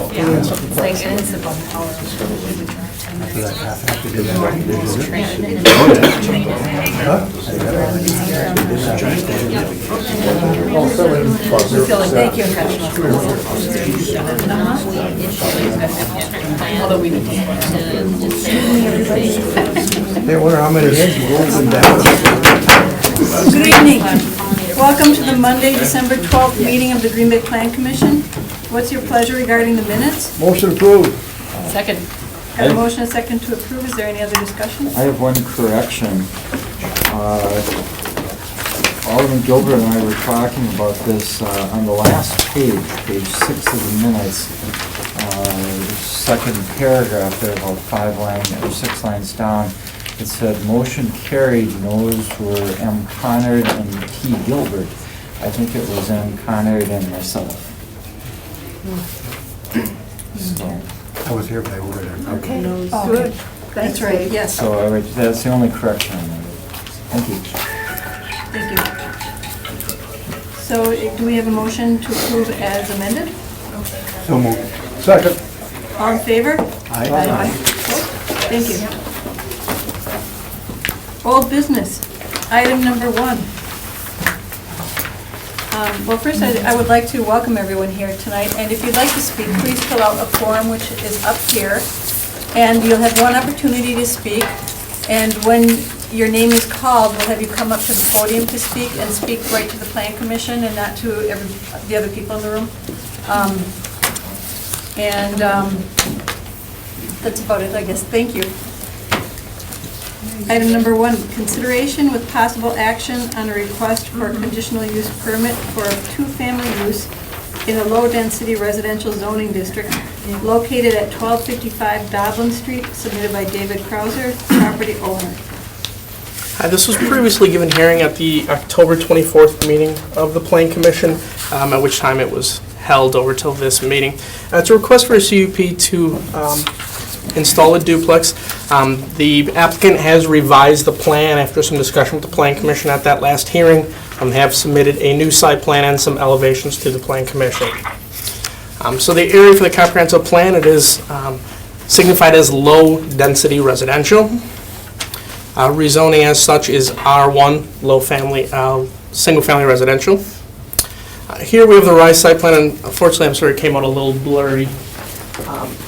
Thank you. Although we need to. They wonder how many heads you rolled them down. Good evening. Welcome to the Monday, December 12th meeting of the Green Bay Plan Commission. What's your pleasure regarding the minutes? Motion approved. Second. Got a motion and a second to approve. Is there any other discussion? I have one correction. Alderman Gilbert and I were talking about this on the last page, page 6 of the minutes, second paragraph there, about 5 lines or 6 lines down. It said, motion carried, no's were M. Conard and T. Gilbert. I think it was M. Conard and myself. So, I was here, but I voted. Okay. Good. That's right, yes. so that's the only correction I made. Thank you. Thank you. So do we have a motion to approve as amended? So moved. Second. All in favor? Aye. Thank you. Old business, item number 1. Well, first I would like to welcome everyone here tonight, and if you'd like to speak, please fill out a form which is up here, and you'll have one opportunity to speak, and when your name is called, we'll have you come up to the podium to speak, and speak right to the Plan Commission and not to the other people in the room. That's about it, I guess. Thank you. Item number 1, consideration with possible action on a request for a conditional use permit for a 2-family use in a low-density residential zoning district located at 1255 Doblin Street, submitted by David Krauser, property owner. Hi, this was previously given hearing at the October 24th meeting of the Plan Commission, at which time it was held over till this meeting. It's a request for a CUP to install a duplex. The applicant has revised the plan after some discussion with the Plan Commission at that last hearing. They have submitted a new site plan and some elevations to the Plan Commission. So the area for the comprehensive plan, it is signified as low-density residential. Rezoning as such is R1, single-family residential. Here we have the revised site plan, and unfortunately, I'm sorry, it came out a little blurry.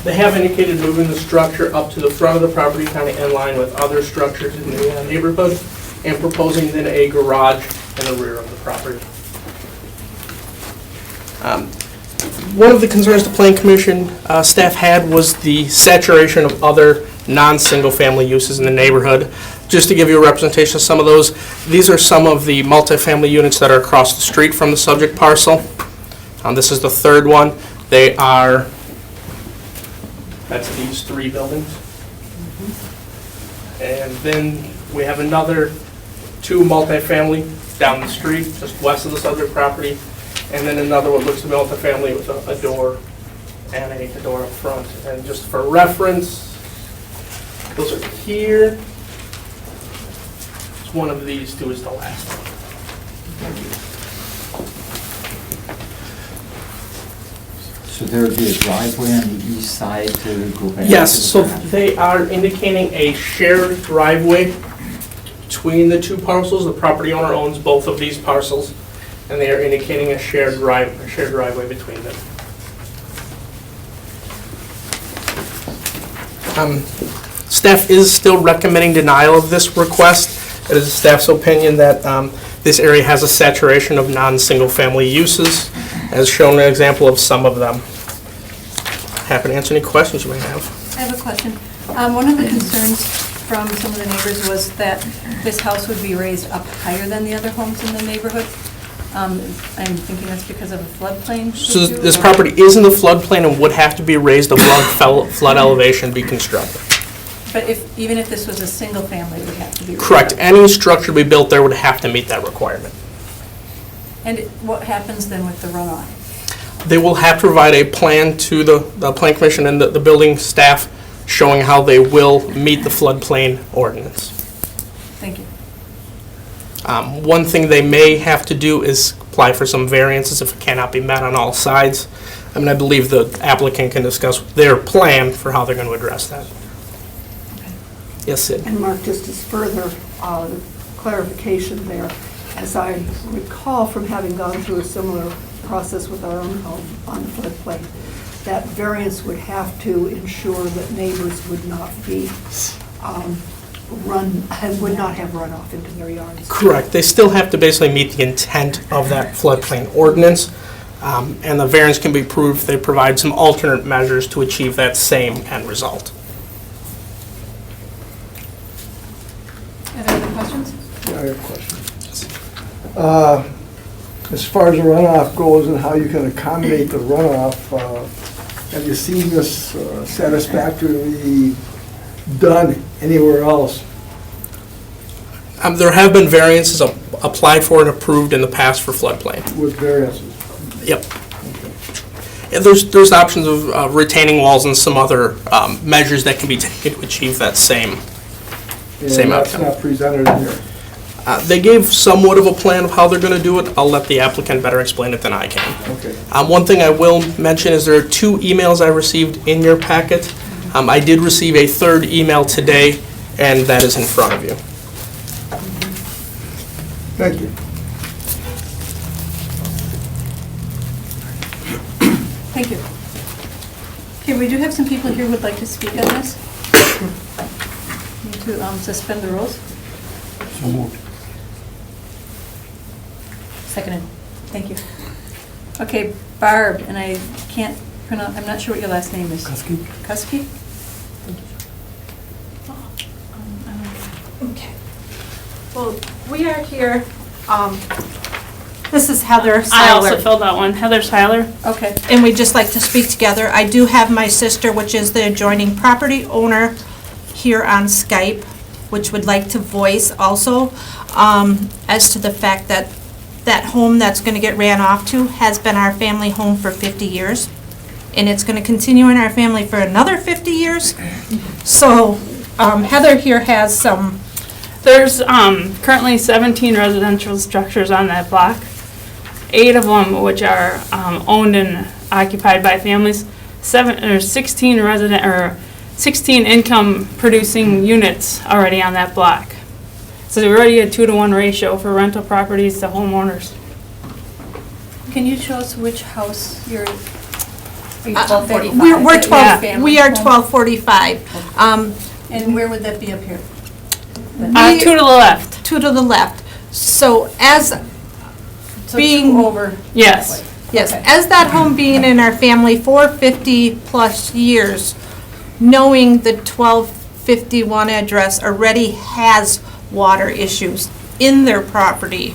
They have indicated moving the structure up to the front of the property, kind of in line with other structures in the neighborhood, and proposing then a garage in the rear of the property. One of the concerns the Plan Commission staff had was the saturation of other non-single-family uses in the neighborhood. Just to give you a representation of some of those, these are some of the multifamily units that are across the street from the subject parcel. This is the third one. That's these 3 buildings. And then we have another 2 multifamily down the street, just west of the subject property. And then another one looks to be multifamily with a door and a door up front. And just for reference, those are here. One of these 2 is the last one. Thank you. So there would be a driveway on the east side to go back? Yes, so they are indicating a shared driveway between the 2 parcels. The property owner owns both of these parcels, and they are indicating a shared driveway between them. Staff is still recommending denial of this request. It is staff's opinion that this area has a saturation of non-single-family uses, as shown an example of some of them. Happy to answer any questions you may have. I have a question. One of the concerns from some of the neighbors was that this house would be raised up higher than the other homes in the neighborhood. I'm thinking that's because of a floodplain. So this property is in the floodplain and would have to be raised above flood elevation to be constructed. But even if this was a single family, it would have to be raised Correct. up. Any structure to be built there would have to meet that requirement. And what happens then with the runoff? They will have to provide a plan to the Plan Commission and the building staff showing how they will meet the floodplain ordinance. Thank you. One thing they may have to do is apply for some variances if it cannot be met on all sides. I mean, I believe the applicant can discuss their plan for how they're going to address that. Yes, Sid? And Mark, just as further clarification there, as I recall from having gone through a similar process with our own home on the floodplain, that variance would have to ensure that neighbors would not be would not have runoff into their yards. Correct. They still have to basically meet the intent of that floodplain ordinance, and the variance can be approved if they provide some alternate measures to achieve that same end result. Any other questions? Yeah, I have a question. As far as the runoff goes and how you can accommodate the runoff, have you seen this satisfactorily done anywhere else? There have been variances applied for and approved in the past for floodplain. With variances? Yep. And there's options of retaining walls and some other measures that can be taken to achieve that same And that's outcome. not presented in here. They gave somewhat of a plan of how they're going to do it. I'll let the applicant better explain it than I can. Okay. One thing I will mention is there are 2 emails I received in your packet. I did receive a 3rd email today, and that is in front of you. Thank you. Thank you. Okay, we do have some people here who would like to speak on this. Need to suspend the rules. So moved. Seconded. Thank you. Okay, Barb, and I can't pronounce, I'm not sure what your last name is. Kuski? Kuski? Okay. Well, we are here, this is Heather I also Seiler, filled out one. Heather Seiler. Okay. and we'd just like to speak together. I do have my sister, which is the adjoining property owner, here on Skype, which would like to voice also as to the fact that that home that's going to get ran off to has been our family home for 50 years, and it's going to continue in our family for another 50 years. So Heather here has some. There's currently 17 residential structures on that block. 8 of them which are owned and occupied by families. 16 income producing units already on that block. So we're already a 2-to-1 ratio for rental properties to homeowners. Can you show us which house you're, are you 1245? We're 12. Family We are home? 1245. And where would that be up here? 2 to the left. 2 to the left. So as So being- 2 over. Yes. Yes, Okay. as that home being in our family for 50-plus years, knowing the 1251 address already has water issues in their property,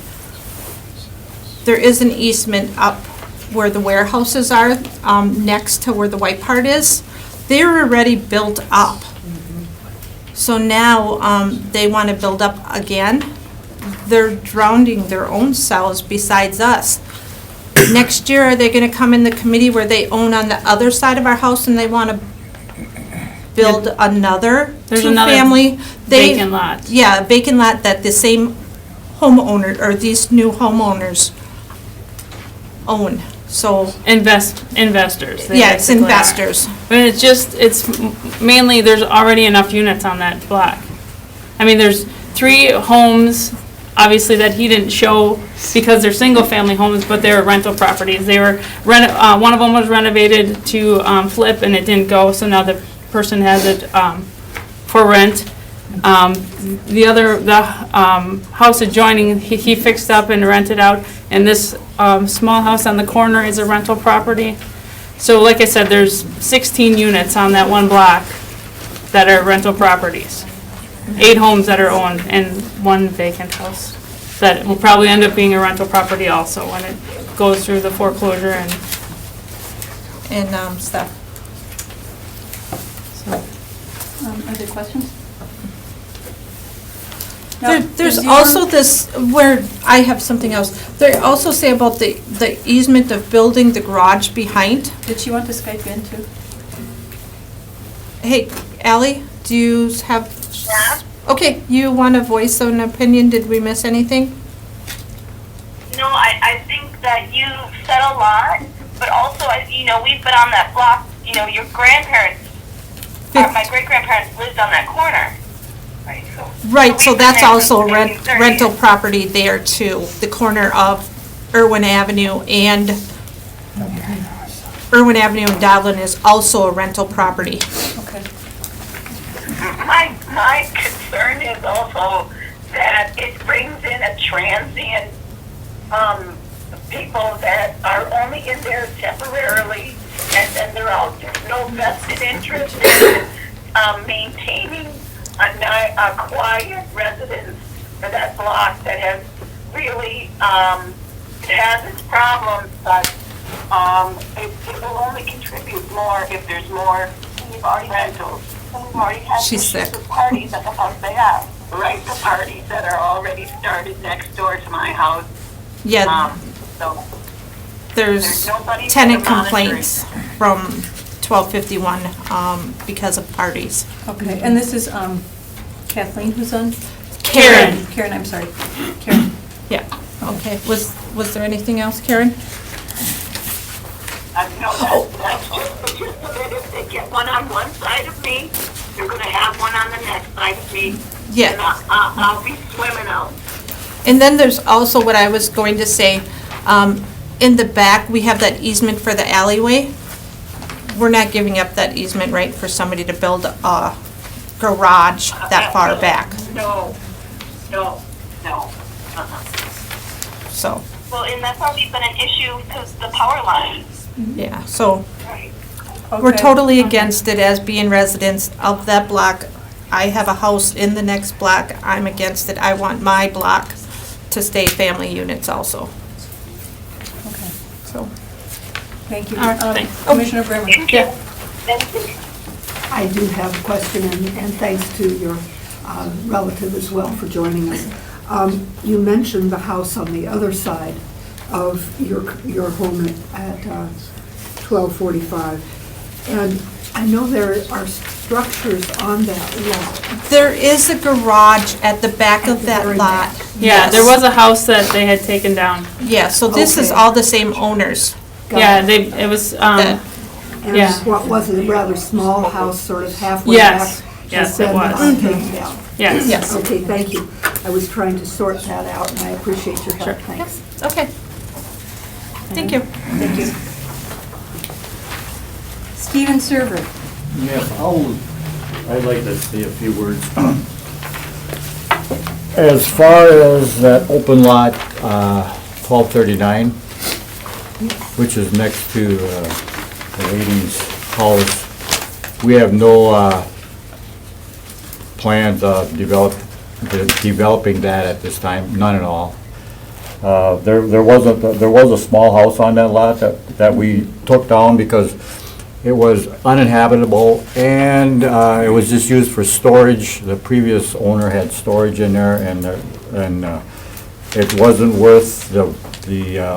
there is an easement up where the warehouses are, next to where the white part is. They're already built up. So now they want to build up again. They're drowning their own selves besides us. Next year, are they going to come in the committee where they own on the other side of our house and they want to build another There's another two-family? vacant lot. Yeah, a vacant lot that the same homeowner, or these new homeowners own. So, Investors. They yeah, it's basically are. investors. But it's mainly, there's already enough units on that block. I mean, there's 3 homes, obviously, that he didn't show because they're single-family homes, but they're rental properties. They were, one of them was renovated to flip, and it didn't go, so now the person has it for rent. The house adjoining, he fixed up and rented out, and this small house on the corner is a rental property. So like I said, there's 16 units on that one block that are rental properties. 8 homes that are owned and 1 vacant house that will probably end up being a rental property also when it goes through the foreclosure and stuff. Other questions? Now, There's is your- also this, where, I have something else. They also say about the easement of building the garage behind. Did she want to Skype in too? Hey, Ally, do you have? Yeah. Okay, you want to voice an opinion? Did we miss anything? No, I think that you said a lot, but also, we've been on that block, your grandparents, my great-grandparents lived on that corner. Right, Right, so we've been that's there also since rent, 1930. rental property there too, the corner of Irwin Avenue and Dowlin is also a rental property. Okay. My concern is also that it brings in a transient, people that are only in there temporarily, and then they're out. There's no vested interest in maintaining a quiet residence for that block that has really, it has its problems, but it will only contribute more if there's more rentals. We've already had She's issues sick. with parties at the house they have. Right, the parties that are already started next door to my house. Yeah, So there's nobody tenant to monitor it. complaints from 1251 because of parties. Okay, and this is Kathleen who's on? Karen. Karen, I'm sorry. Karen. Yeah, okay. Was there anything else, Karen? No, that's just so that if they get one on one side of me, they're gonna have one on the next side of me. Yeah. And I'll be swimming out. And then there's also what I was going to say, in the back, we have that easement for the alleyway. We're not giving up that easement, right, for somebody to build a garage that far back, No. so, Well, and that's already been an issue because the power lines. yeah, so Right. we're Okay. totally against it as being residents of that block. I have a house in the next block, I'm against it, I want my block to stay family units also, Okay, so. thank you. All right, thanks. Commissioner Brimmer. Thank you. Thank you. I do have a question, and thanks to your relative as well for joining us. You mentioned the house on the other side of your home at 1245, and I know there are structures on that lot. There is a garage at the back of At the that very lot. back. Yeah, there Yes. was a house that they had taken down. Yeah, so this is Okay. all the same owners. Got Yeah, it. it was, that- And yeah. what was it, a rather small house, sort of halfway back? Yes, yes, has it been was. taken down. yes. Yes. Okay, thank you. I was trying to sort that out, and I appreciate your help, Sure. thanks. Okay. Thank you. Thank you. Stephen Server. Yes, I'd like to say a few words. As far as that open lot, 1239, which is next to the lady's house, we have no plans of developing that at this time, none at all. There was a small house on that lot that we took down because it was uninhabitable and it was just used for storage. The previous owner had storage in there and it wasn't worth the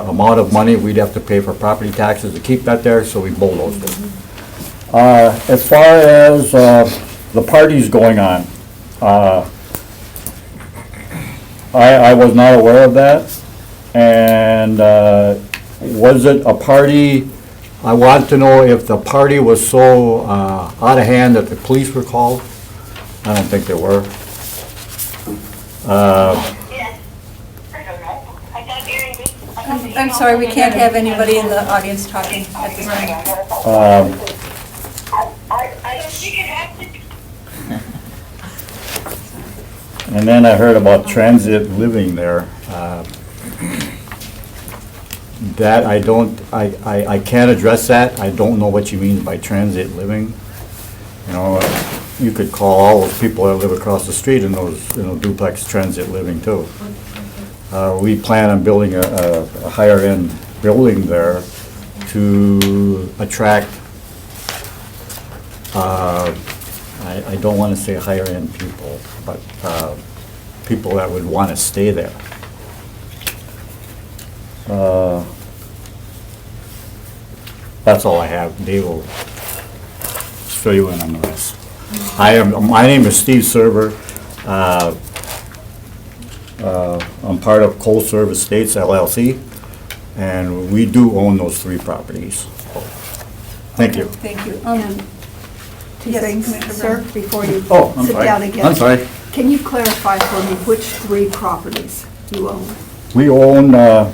amount of money we'd have to pay for property taxes to keep that there, so we bulldozed it. As far as the parties going on, I was not aware of that. And was it a party? I want to know if the party was so out of hand that the police were called. I don't think they were. Yes. I don't know. I got Aaron. I'm sorry, we can't have anybody in the audience talking at this time. I don't think it happened. And then I heard about transit living there. That I can't address that. I don't know what you mean by transit living. You know, you could call all those people that live across the street in those, duplex transit living too. We plan on building a higher end building there to attract, I don't want to say higher end people, but people that would want to stay there. That's all I have. Dave will fill you in on the rest. My name is Steve Server. I'm part of Coal Service Estates LLC. And we do own those 3 properties. Thank you. Thank you. And two Yes, things, Commissioner sir, before you Oh, I'm sit sorry. down again. I'm sorry. Can you clarify for me which 3 properties you own? We own, The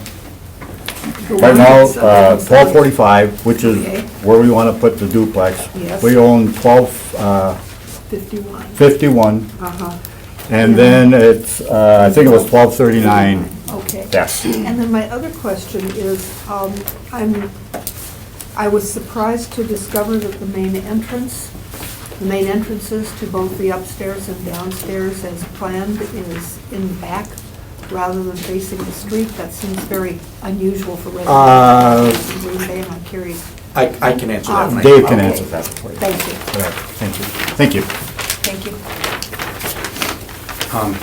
right one now, that's, 1245, which is Okay. where we want to put the duplex. Yes. We own 1251, 51. Uh-huh, and then it's, I think it was 1239. okay. Yes. And then my other question is, I was surprised to discover that the main entrances to both the upstairs and downstairs as planned is in the back rather than facing the street. That seems very unusual for residents in Green Bay, and I'm curious. I can answer that. one. Dave can Okay. answer that for you. Thank you. Correct. Thank you. Thank you. Thank you. And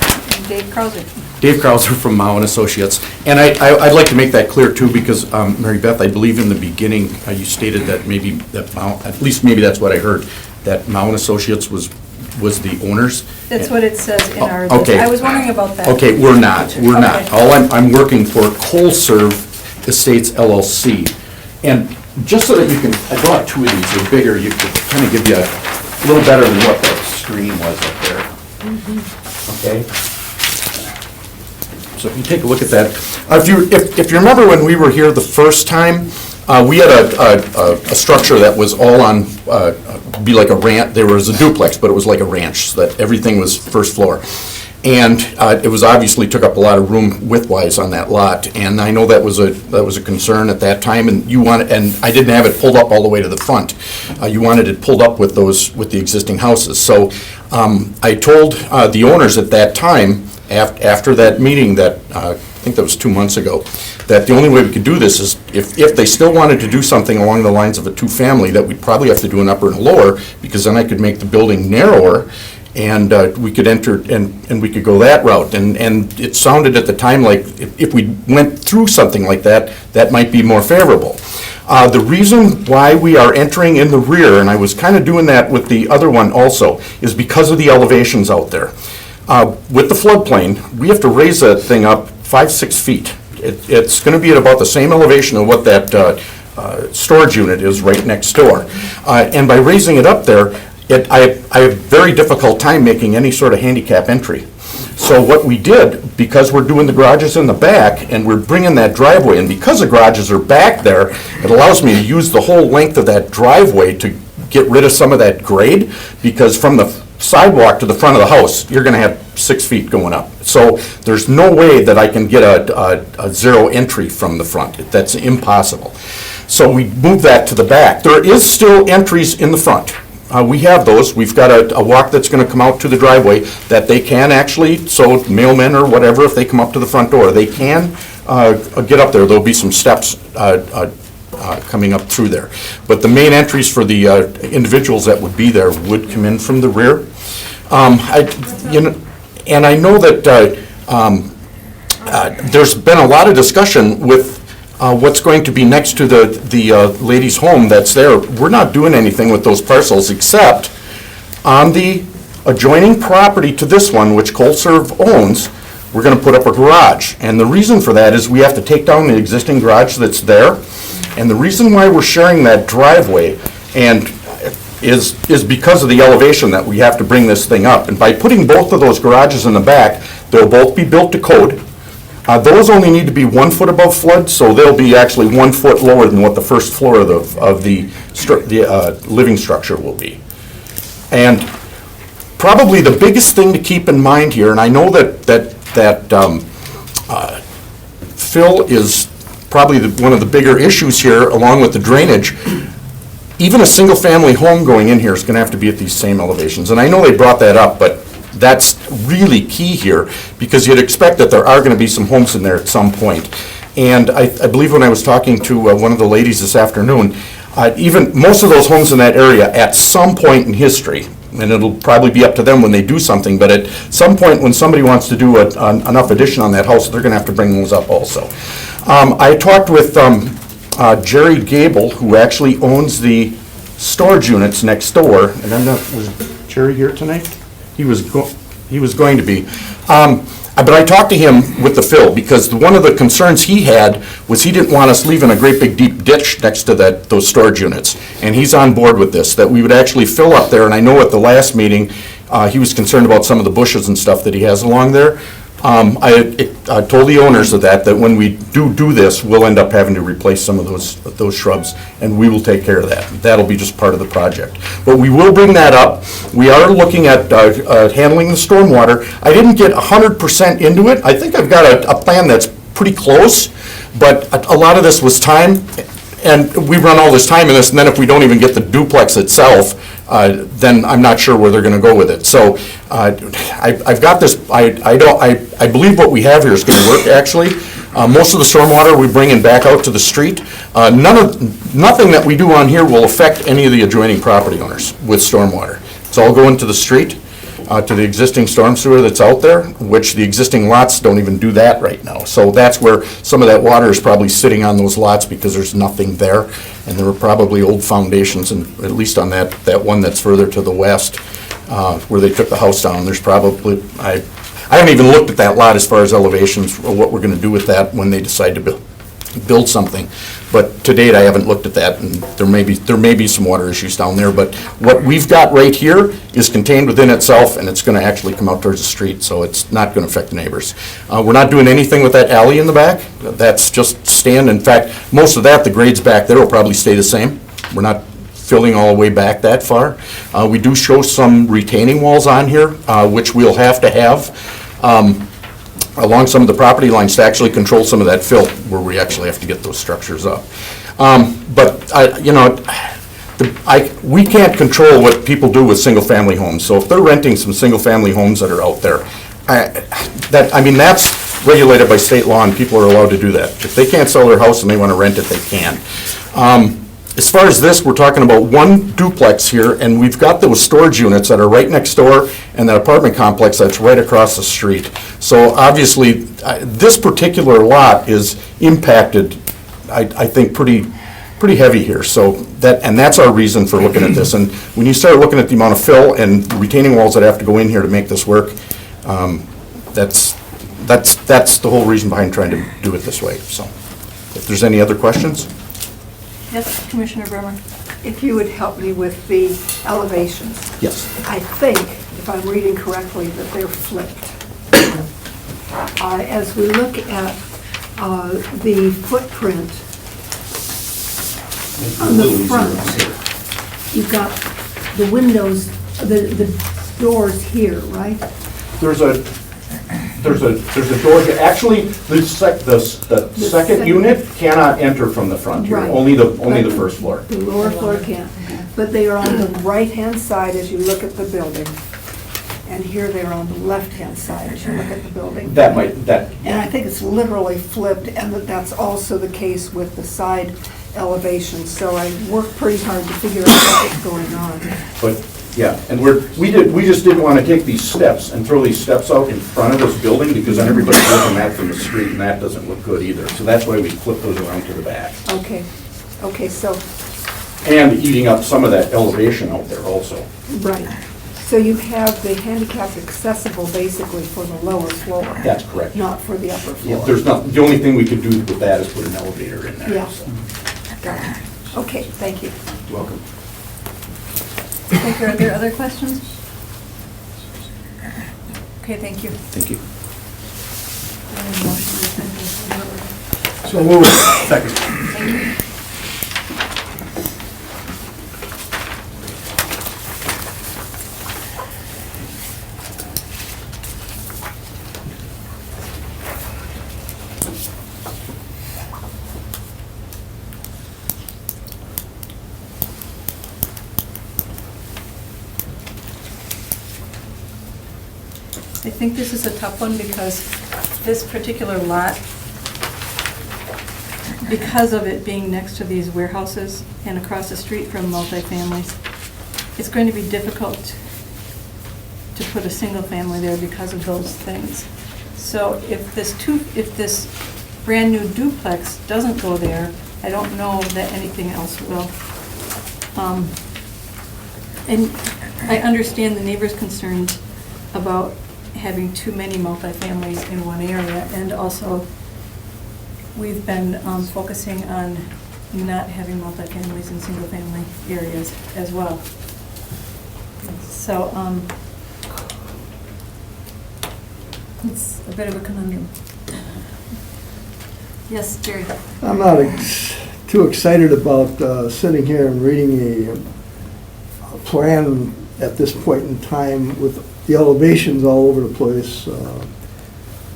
Dave Krauser. Dave Krauser from Mao and Associates. And I'd like to make that clear too, because Mary Beth, I believe in the beginning, you stated that maybe that Mao, at least maybe that's what I heard, that Mao and Associates was the owners. That's what it says in our, Oh, okay. I was wondering about that. Okay, we're not. Okay. All I'm working for CoalServe Estates LLC. And just so that you can, I brought 2 of these, they're bigger, you could kind of give you a little better than what that screen was up there. Okay? So if you take a look at that, if you remember when we were here the first time, we had a structure that was all on, be like a ranch, there was a duplex, but it was like a ranch, so that everything was first floor. And it was obviously took up a lot of room width-wise on that lot, and I know that was a concern at that time, and I didn't have it pulled up all the way to the front. You wanted it pulled up with the existing houses. So I told the owners at that time, after that meeting that, I think that was 2 months ago, that the only way we could do this is if they still wanted to do something along the lines of a 2-family, that we'd probably have to do an upper and a lower, because then I could make the building narrower, and we could enter, and we could go that route. And it sounded at the time like if we went through something like that, that might be more favorable. The reason why we are entering in the rear, and I was kind of doing that with the other one also, is because of the elevations out there. With the floodplain, we have to raise that thing up 5-6 feet. It's going to be at about the same elevation of what that storage unit is right next door. And by raising it up there, I have a very difficult time making any sort of handicap entry. So what we did, because we're doing the garages in the back and we're bringing that driveway, and because the garages are back there, it allows me to use the whole length of that driveway to get rid of some of that grade, because from the sidewalk to the front of the house, you're going to have 6 feet going up. So there's no way that I can get a 0 entry from the front. That's impossible. So we moved that to the back. There is still entries in the front. We have those. We've got a walk that's going to come out to the driveway that they can actually, so mailmen or whatever, if they come up to the front door, they can get up there. There'll be some steps coming up through there. But the main entries for the individuals that would be there would come in from the rear. And I know that there's been a lot of discussion with what's going to be next to the lady's home that's there. We're not doing anything with those parcels except on the adjoining property to this one, which CoalServe owns, we're going to put up a garage. And the reason for that is we have to take down the existing garage that's there. And the reason why we're sharing that driveway is because of the elevation that we have to bring this thing up. And by putting both of those garages in the back, they'll both be built to code. Those only need to be 1 foot above flood, so they'll be actually 1 foot lower than what the first floor of the living structure will be. And probably the biggest thing to keep in mind here, and I know that Phil is probably one of the bigger issues here, along with the drainage. Even a single-family home going in here is going to have to be at these same elevations. And I know they brought that up, but that's really key here, because you'd expect that there are going to be some homes in there at some point. And I believe when I was talking to one of the ladies this afternoon, even most of those homes in that area at some point in history, and it'll probably be up to them when they do something, but at some point when somebody wants to do enough addition on that house, they're going to have to bring those up also. I talked with Jerry Gable, who actually owns the storage units next door, and I'm not, was Jerry here tonight? He was going to be. But I talked to him with the fill, because one of the concerns he had was he didn't want us leaving a great big deep ditch next to those storage units. And he's on board with this, that we would actually fill up there, and I know at the last meeting, he was concerned about some of the bushes and stuff that he has along there. I told the owners of that when we do this, we'll end up having to replace some of those shrubs, and we will take care of that. That'll be just part of the project. But we will bring that up. We are looking at handling the stormwater. I didn't get 100% into it. I think I've got a plan that's pretty close, but a lot of this was time, and we run all this time in this, and then if we don't even get the duplex itself, then I'm not sure where they're going to go with it. So I've got this. I believe what we have here is going to work. Actually, most of the stormwater we bring in back out to the street. Nothing that we do on here will affect any of the adjoining property owners with stormwater. It's all going to the street, to the existing storm sewer that's out there, which the existing lots don't even do that right now. So that's where some of that water is probably sitting on those lots because there's nothing there. And there were probably old foundations, and at least on that one that's further to the west, where they took the house down, there's probably, I haven't even looked at that lot as far as elevations or what we're gonna do with that when they decide to build something. But to date, I haven't looked at that, and there may be some water issues down there, but what we've got right here is contained within itself, and it's gonna actually come out towards the street, so it's not gonna affect the neighbors. We're not doing anything with that alley in the back. That's just stand. In fact, most of that, the grades back there will probably stay the same. We're not filling all the way back that far. We do show some retaining walls on here, which we'll have to have along some of the property lines to actually control some of that fill, where we actually have to get those structures up. But we can't control what people do with single-family homes. So if they're renting some single-family homes that are out there, that's regulated by state law, and people are allowed to do that. If they can't sell their house and they want to rent it, they can. As far as this, we're talking about one duplex here, and we've got those storage units that are right next door, and that apartment complex that's right across the street. So obviously, this particular lot is impacted, I think, pretty heavy here. So that's our reason for looking at this. And when you start looking at the amount of fill and retaining walls that have to go in here to make this work, that's the whole reason behind trying to do it this way. So if there's any other questions? Yes, Commissioner Bremer. If you would help me with the elevations. Yes. I think, if I'm reading correctly, that they're flipped. As we look at the footprint on the front, you've got the windows, the doors here, right? There's a door here. Actually, the second unit cannot enter from the front here. Right. Only the first floor. The lower floor can. But they are on the right-hand side as you look at the building. And here they are on the left-hand side as you look at the building. And I think it's literally flipped, and that's also the case with the side elevation. So I worked pretty hard to figure out what was going on. But, yeah, and we just didn't want to take these steps and throw these steps out in front of this building, because then everybody's looking at from the street, and that doesn't look good either. So that's why we flipped those around to the back. Okay, so, And eating up some of that elevation out there also. right. So you have the handicapped accessible basically for the lower floor. That's correct. Not for the upper Yeah, floor. there's not, the only thing we could do with that is put an elevator in there. Yeah. So, Got it. Okay, thank you. welcome. Thank you. Are there other questions? Okay, thank you. Thank you. So move it. Second. Thank you. I think this is a tough one because this particular lot, because of it being next to these warehouses and across the street from multifamilies, it's going to be difficult to put a single family there because of those things. So if this brand-new duplex doesn't go there, I don't know that anything else will. And I understand the neighbors' concerns about having too many multifamilies in one area. And also, we've been focusing on not having multifamilies in single-family areas as well. So it's a bit of a conundrum. Yes, Jerry? I'm not too excited about sitting here and reading a plan at this point in time with the elevations all over the place.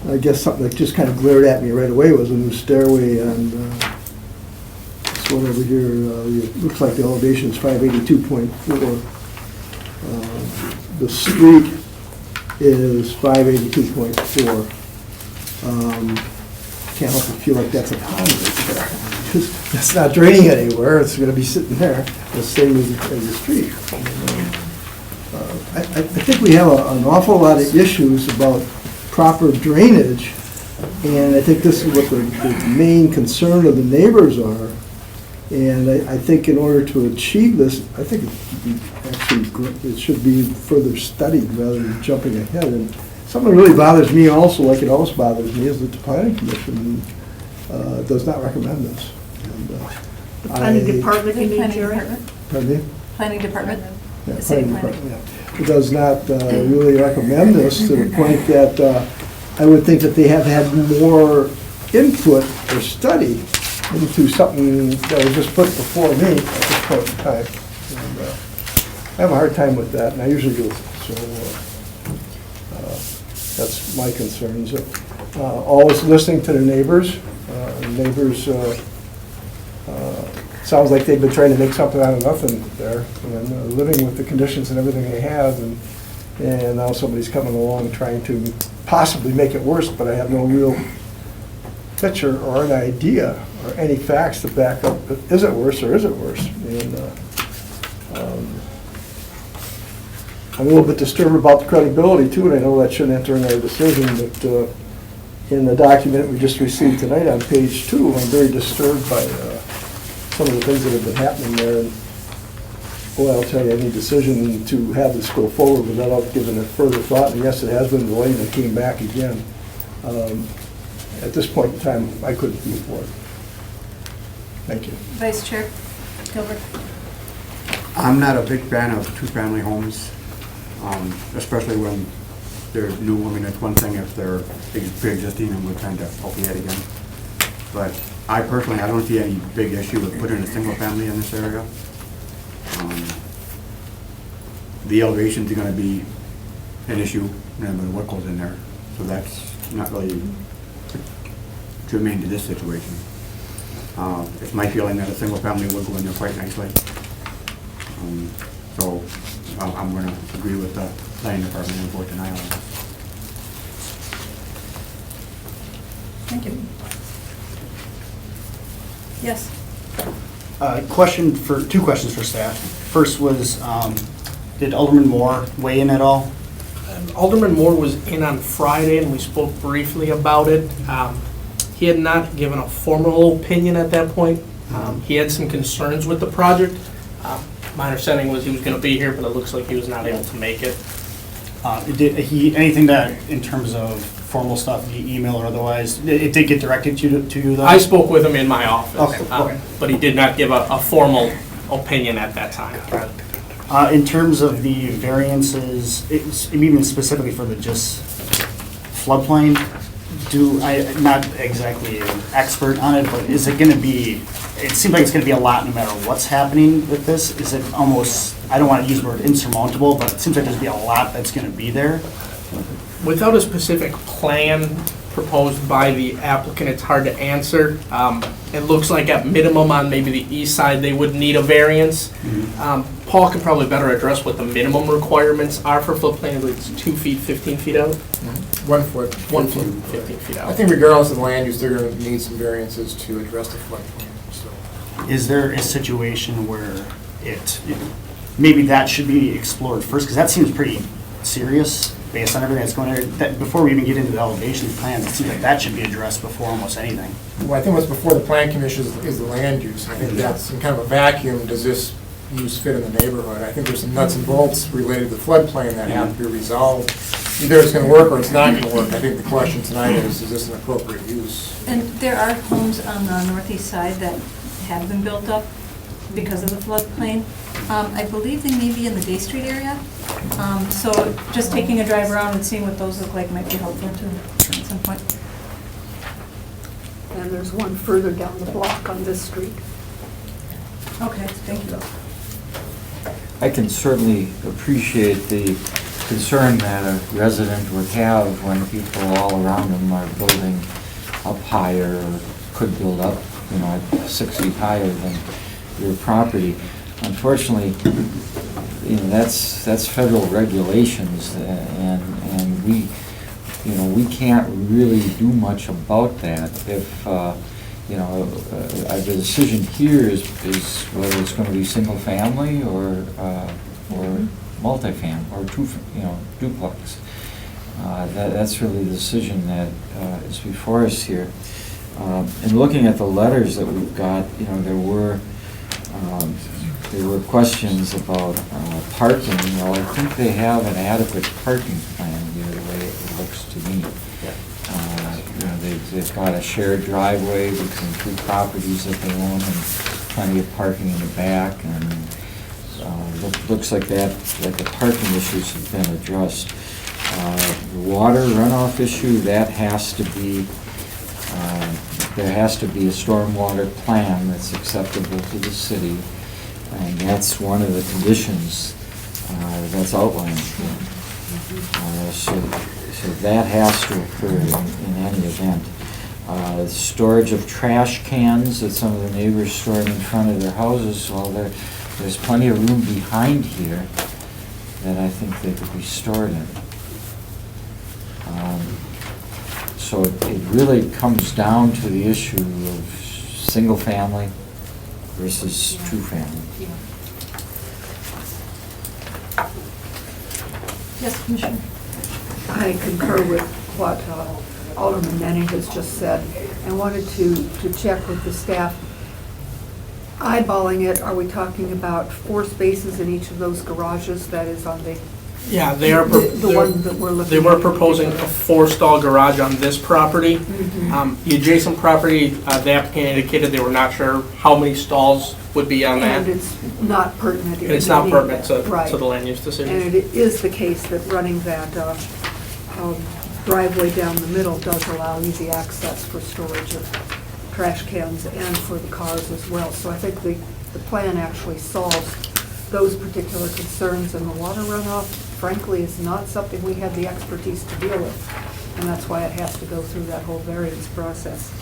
I guess something that just kind of glared at me right away was a new stairway, and this one over here, it looks like the elevation is 582.4. The street is 582.4. Can't help but feel like that's a pond right there, because it's not draining anywhere, it's gonna be sitting there, the same as the street. I think we have an awful lot of issues about proper drainage, and I think this is what the main concern of the neighbors are. And I think in order to achieve this, I think it should be further studied rather than jumping ahead. And something that really bothers me also, like it always bothers me, is that the planning commission does not recommend this. And, The planning department, you mean, Planning Jerry? department? Pardon me? Planning department? Yeah, The city planning planning. department, yeah. It does not really recommend this, to the point that I would think that they have had more input or study into something that was just put before me at this point in time. And I have a hard time with that, and I usually do. So that's my concerns. Always listening to the neighbors. Neighbors, sounds like they've been trying to make something out of nothing there, and living with the conditions and everything they have, and now somebody's coming along trying to possibly make it worse, but I have no real picture or an idea or any facts to back up, is it worse or is it worse? And I'm a little bit disturbed about the credibility too, and I know that shouldn't enter in our decision, but in the document we just received tonight on page 2, I'm very disturbed by some of the things that have been happening there. And boy, I'll tell you, any decision to have this go forward without giving it further thought, and yes, it has been delayed and it came back again. At this point in time, I couldn't be for it. Thank you. Vice Chair Gilbert? I'm not a big fan of two-family homes, especially when they're new. I mean, it's one thing if they're pre-existing and we're trying to help you out again. But I personally, I don't see any big issue with putting a single family in this area. The elevations are going to be an issue, no matter what goes in there. So that's not really germane to this situation. It's my feeling that a single family would go in there quite nicely. So I'm going to agree with the planning department and vote denial on this. Thank you. Yes? Two questions for staff. First was, did Alderman Moore weigh in at all? Alderman Moore was in on Friday, and we spoke briefly about it. He had not given a formal opinion at that point. He had some concerns with the project. My understanding was he was going to be here, but it looks like he was not able to make it. Did he, anything that, in terms of formal stuff, via email or otherwise, it did get directed to you though? I spoke with him in my office, Okay. But he did not give a formal opinion at that time. In terms of the variances, even specifically for the just floodplain, I'm not exactly an expert on it, but is it going to be, it seems like it's going to be a lot no matter what's happening with this. Is it almost, I don't want to use the word insurmountable, but it seems like there's going to be a lot that's going to be there. Without a specific plan proposed by the applicant, it's hard to answer. It looks like at minimum on maybe the east side, they would need a variance. Paul could probably better address what the minimum requirements are for floodplain. It's 2 feet, 15 feet out. 1 foot. 1 foot, 15 feet out. I think regardless of the land use, they're going to need some variances to address the floodplain, so. Is there a situation where maybe that should be explored first? Because that seems pretty serious based on everything that's going on there. Before we even get into the elevation plans, it seems like that should be addressed before almost anything. Well, I think what's before the plan commission is the land use. I think that's in kind of a vacuum. Does this use fit in the neighborhood. I think there's some nuts and bolts related to the floodplain that have to be resolved. Either it's gonna work or it's not gonna work. I think the question tonight is this an appropriate use? And there are homes on the northeast side that have been built up because of the floodplain. I believe they may be in the Day Street area. So just taking a drive around and seeing what those look like might be helpful too at some point. And there's one further down the block on this street. Okay, thank you. I can certainly appreciate the concern that a resident would have when people all around them are building up higher, or could build up, you know, at 6 feet higher than your property. Unfortunately, you know, that's federal regulations, and we, you know, we can't really do much about that. If, you know, the decision here is whether it's going to be single family or multifamily, or duplex. That's really the decision that is before us here. And looking at the letters that we've got, you know, there were questions about parking. Well, I think they have an adequate parking plan here, the way it looks to me. You know, they've got a shared driveway between two properties that they own, and plenty of parking in the back, and looks like that, like the parking issues have been addressed. The water runoff issue, that has to be, there has to be a stormwater plan that's acceptable to the city, and that's one of the conditions that's outlined here. So that has to occur in any event. Storage of trash cans that some of the neighbors store in front of their houses, well, there's plenty of room behind here that I think they could be stored in. So it really comes down to the issue of single family versus two family. Yes, Commissioner. I concur with what Alderman Nenny has just said, and wanted to check with the staff. Eyeballing it, are we talking about 4 spaces in each of those garages that is on the... Yeah, they are. The one that we're looking at. They were proposing a 4-stall garage on this property. The adjacent property, the applicant indicated they were not sure how many stalls would be on that. And it's not pertinent. And it's not pertinent to Right. the land use decision. And it is the case that running that driveway down the middle does allow easy access for storage of trash cans and for the cars as well. So I think the plan actually solves those particular concerns, and the water runoff, frankly, is not something we have the expertise to deal with, and that's why it has to go through that whole variance process.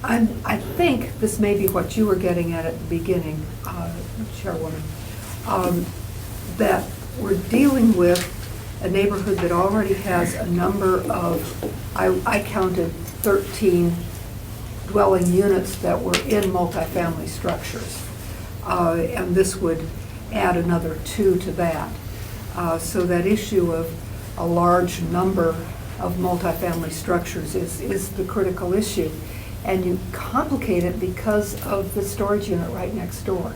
I think this may be what you were getting at the beginning, Chairwoman, that we're dealing with a neighborhood that already has a number of, I counted 13 dwelling units that were in multifamily structures. And this would add another 2 to that. So that issue of a large number of multifamily structures is the critical issue. And you complicate it because of the storage unit right next door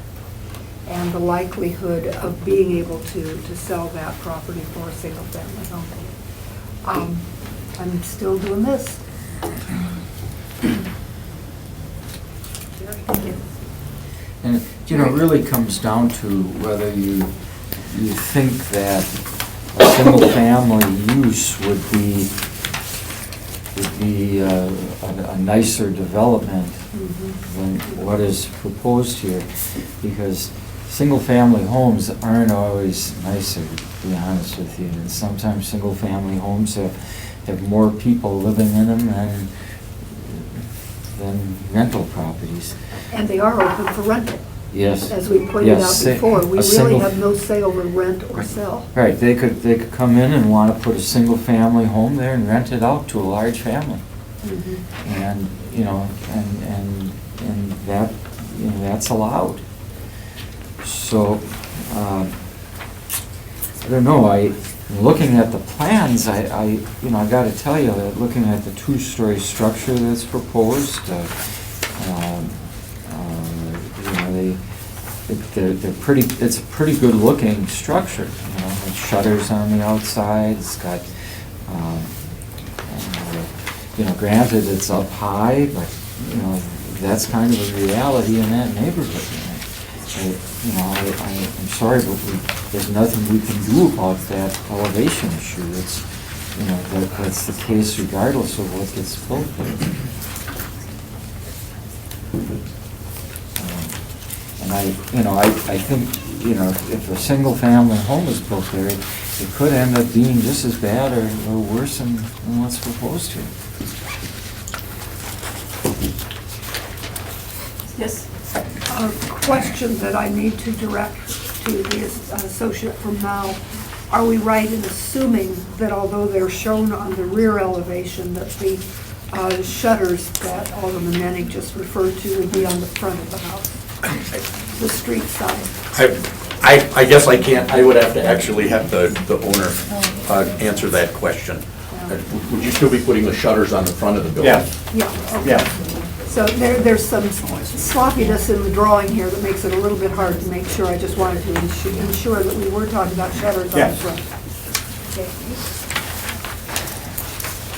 and the likelihood of being able to sell that property for a single-family home. I'm still doing this. Thank you. And, you know, it really comes down to whether you think that a single-family use would be a nicer development than what is proposed here, because single-family homes aren't always nicer, to be honest with you. And sometimes single-family homes have more people living in them than rental properties. And they are open for rental. Yes. As we pointed out before, we really single- have no say over rent or sell. Right, they could come in and want to put a single-family home there and rent it out to a large family. And, you know, and that, you know, that's allowed. So, I don't know, looking at the plans, you know, I gotta tell you that looking at the 2-story structure that's proposed, they're pretty, it's a pretty good looking structure, you know, with shutters on the outside, it's got, you know, granted, it's up high, but, you know, that's kind of a reality in that neighborhood. You know, I'm sorry, but there's nothing we can do about that elevation issue. It's, you know, that's the case regardless of what gets built there. And I think, you know, if a single-family home is built there, it could end up being just as bad or worse than what's proposed here. Yes? A question that I need to direct to the associate from Mao. Are we right in assuming that although they're shown on the rear elevation, that the shutters that Alderman Nenning just referred to would be on the front of the house, the street side? I guess I can't, I would have to actually have the owner answer that question. Would you still be putting the shutters on the front of the building? Yeah. Yeah, okay. Yeah. So there's some sloppiness in the drawing here that makes it a little bit hard to make sure. I just wanted to ensure that we were talking about shutters on the Yes. front. Okay.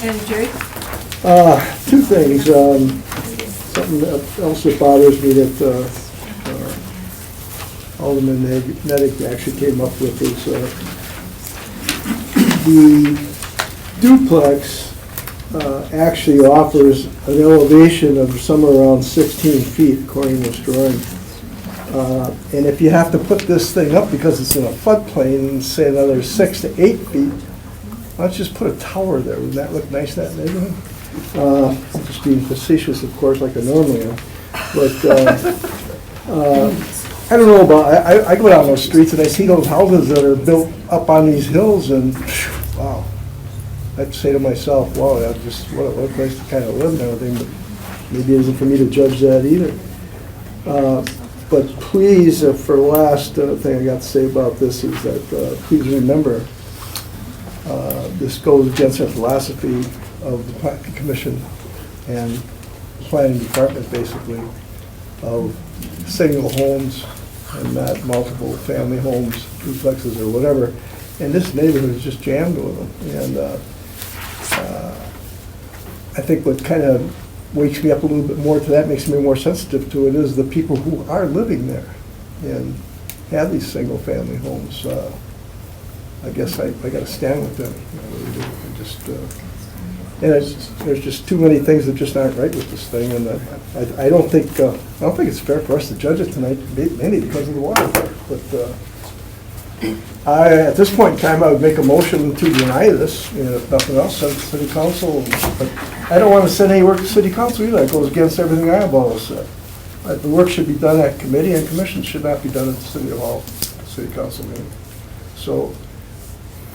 And Jerry? Two things. Something else that bothers me that Alderman Nedick actually came up with is the duplex actually offers an elevation of somewhere around 16 feet according to this drawing. And if you have to put this thing up because it's in a floodplain, say another 6 to 8 feet, why don't you just put a tower there? Wouldn't that look nice, that neighborhood? I'm just being facetious, of course, like I normally am. But I don't know about, I go down those streets and I see those houses that are built up on these hills and, wow. I'd say to myself, wow, that's just, what a place to kind of live and everything, but maybe it isn't for me to judge that either. But please, for the last thing I got to say about this is that please remember, this goes against the philosophy of the Planning Commission and the Planning Department, basically, of single homes and not multiple family homes, duplexes or whatever. And this neighborhood is just jammed with them. And I think what kind of wakes me up a little bit more to that, makes me more sensitive to it, is the people who are living there and have these single family homes. I guess I got to stand with them. And there's just too many things that just aren't right with this thing, and I don't think it's fair for us to judge it tonight, mainly because of the water. But at this point in time, I would make a motion to deny this, if nothing else, send it to City Council. But I don't want to send any work to City Council either. It goes against everything I have always said. The work should be done at committee, and commission should not be done at the City Hall, City Council meeting. So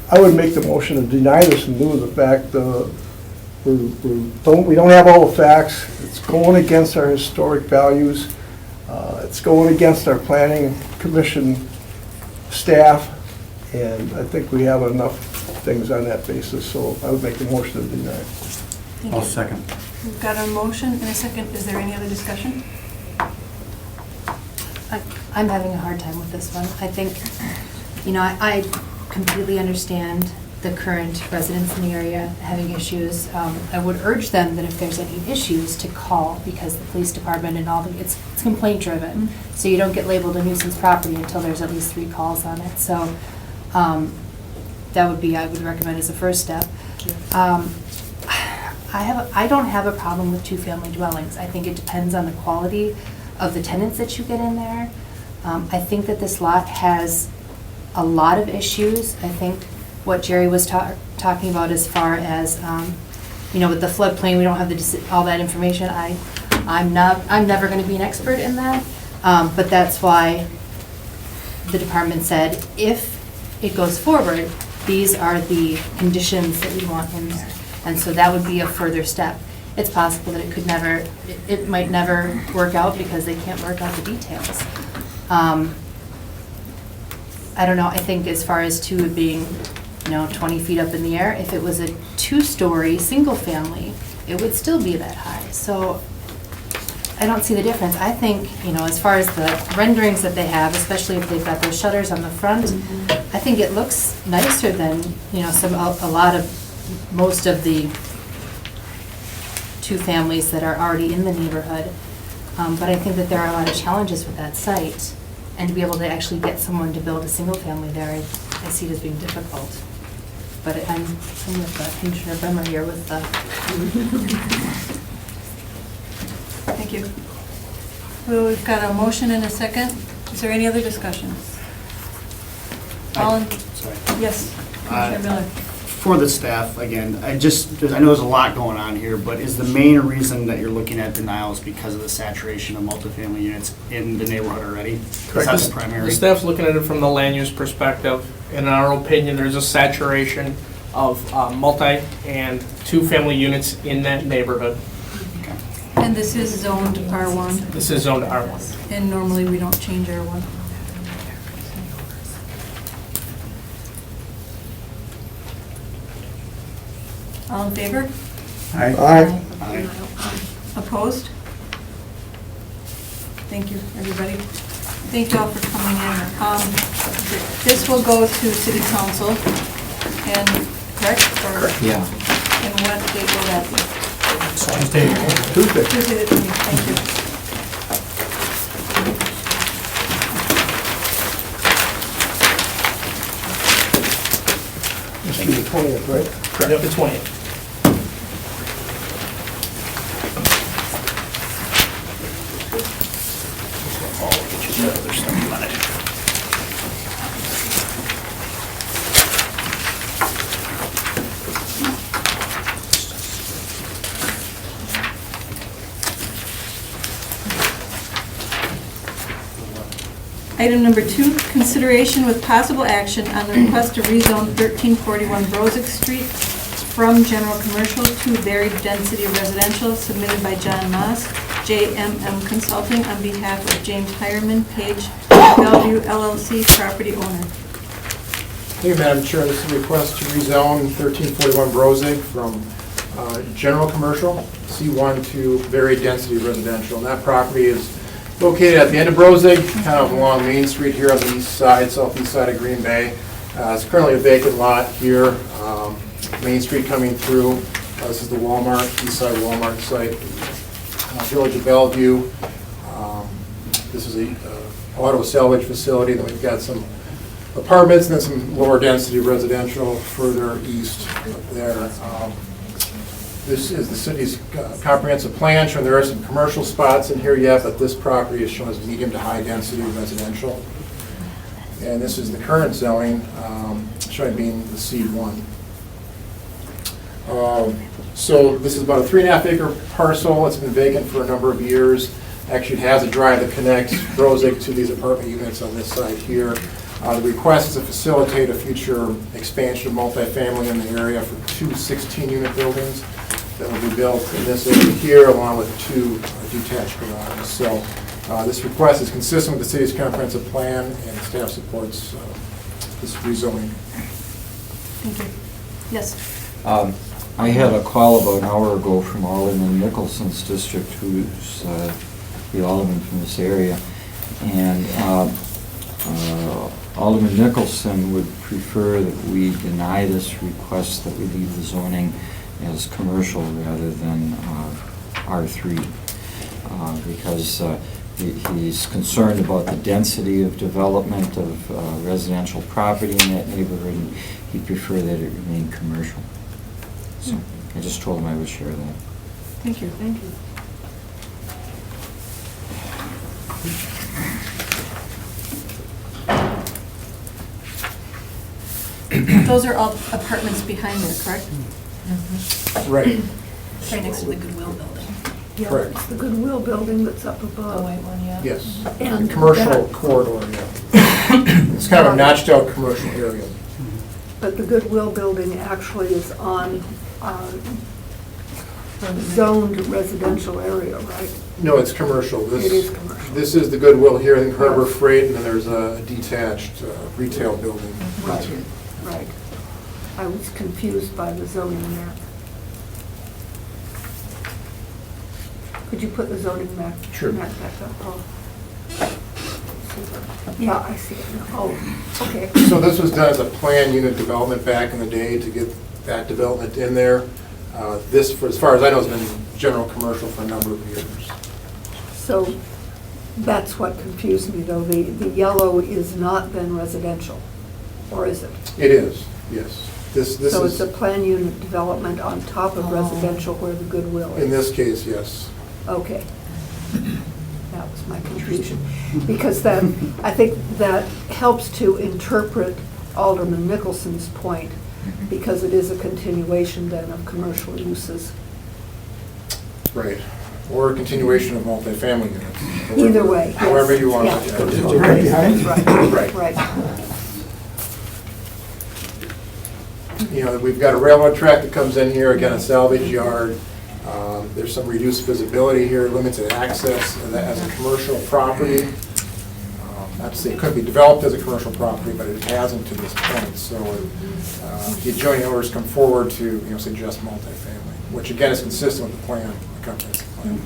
I would make the motion to deny this in lieu of the fact we don't have all the facts. It's going against our historic values. It's going against our planning commission staff, and I think we have enough things on that basis, so I would make the motion to deny. I'll second. We've got a motion and a second. Is there any other discussion? I'm having a hard time with this one. I think, I completely understand the current residents in the area having issues. I would urge them that if there's any issues to call, because the police department and all, it's complaint driven. So you don't get labeled a nuisance property until there's at least 3 calls on it. So that would be, I would recommend as a first step. I don't have a problem with 2-family dwellings. I think it depends on the quality of the tenants that you get in there. I think that this lot has a lot of issues. I think what Jerry was talking about as far as, with the floodplain, we don't have all that information. I'm never going to be an expert in that, but that's why the department said if it goes forward, these are the conditions that we want in there, and so that would be a further step. It's possible that it might never work out because they can't work out the details. I don't know. I think as far as 2 being 20 feet up in the air. If it was a 2-story, single family, it would still be that high. So I don't see the difference. I think, as far as the renderings that they have, especially if they've got those shutters on the front, I think it looks nicer than, most of the two families that are already in the neighborhood. But I think that there are a lot of challenges with that site, and to be able to actually get someone to build a single family there, I see it as being difficult. But I'm with Commissioner Bremer here with the. Thank you. Well, we've got a motion and a second. Is there any other discussion? All in, Sorry. yes, Commissioner Miller. For the staff, again, I know there's a lot going on here, but is the main reason that you're looking at denials because of the saturation of multifamily units in the neighborhood already? Is that the primary? The staff's looking at it from the land use perspective. In our opinion, there's a saturation of multi and two-family units in that neighborhood. And this is zoned R1, This is zoned R1. and normally we don't change R1. All in favor? Aye. Opposed? Thank you, everybody. Thank you all for coming in. This will go to city council, and, correct? Correct. Yeah. And what date will that be? Tuesday. Tuesday the 20th, thank you. This will be the 20th, right? Correct. The 20th. Item number 2, consideration with possible action on the request to rezone 1341 Brozick Street from general commercial to varied density residential submitted by John Moss, JMM Consulting, on behalf of James Hireman, Page Bellevue LLC, property owner. Thank you, Madam Chair. This is a request to rezone 1341 Brozig from general commercial, C1, to varied density residential. And that property is located at the end of Brozig, kind of along Main Street here on the east side, southeast side of Green Bay. It's currently a vacant lot here, Main Street coming through. This is the Walmart, east side Walmart site. Village of Bellevue. This is a auto salvage facility. Then we've got some apartments and then some lower density residential further east up there. This is the city's comprehensive plan, showing there are some commercial spots in here yet, but this property is shown as medium to high density residential. And this is the current zoning, showing being the C1. So this is about a 3.5 acre parcel. It's been vacant for a number of years. Actually, it has a drive that connects Brozig to these apartment units on this side here. The request is to facilitate a future expansion of multifamily in the area for 2 16-unit buildings that will be built in this area here, along with 2 detached garages. So this request is consistent with the city's comprehensive plan, and staff supports this rezoning. Thank you. Yes. I had a call about an hour ago from Alderman Nicholson's district, who's the alderman from this area, and Alderman Nicholson would prefer that we deny this request, that we leave the zoning as commercial rather than R3, because he's concerned about the density of development of residential property in that neighborhood, and he'd prefer that it remain commercial. So I just told him I would share that. Thank you. Thank you. Those are all apartments behind there, correct? Right. Right next to the Goodwill building. Yeah, Correct. it's the Goodwill building that's up The above. white one, yeah. Yes. And Commercial that- corridor, yeah. It's kind of a notched out commercial area. But the Goodwill building actually is on zoned residential area, right? No, it's commercial. It is commercial. This is the Goodwill here, in Harbor Freight, and then there's a detached retail building. Right, right. I was confused by the zoning there. Could you put the zoning map? Sure. Map back up, Paul? Super. Yeah, I see it now. Oh, okay. So this was done as a planned unit development back in the day to get that development in there. This, for as far as I know, has been general commercial for a number of years. So that's what confused me, though. The yellow is not then residential, or is it? It is, yes. This So it's is, a planned unit development on top of residential where the Goodwill is? in this case, yes. Okay. That was my confusion. Because that, I think that helps to interpret Alderman Nicholson's point, because it is a continuation then of commercial uses. Right. Or a continuation of multifamily units. Either way, yes. However you want to Yeah. look at it. Right behind? Right, Right. right. You know, we've got a railroad track that comes in here, again, a salvage yard. There's some reduced visibility here, limited access as a commercial property. Not to say it couldn't be developed as a commercial property, but it hasn't to this point. So the adjoining owners come forward to, you know, suggest multifamily, which again is consistent with the plan, the comprehensive plan.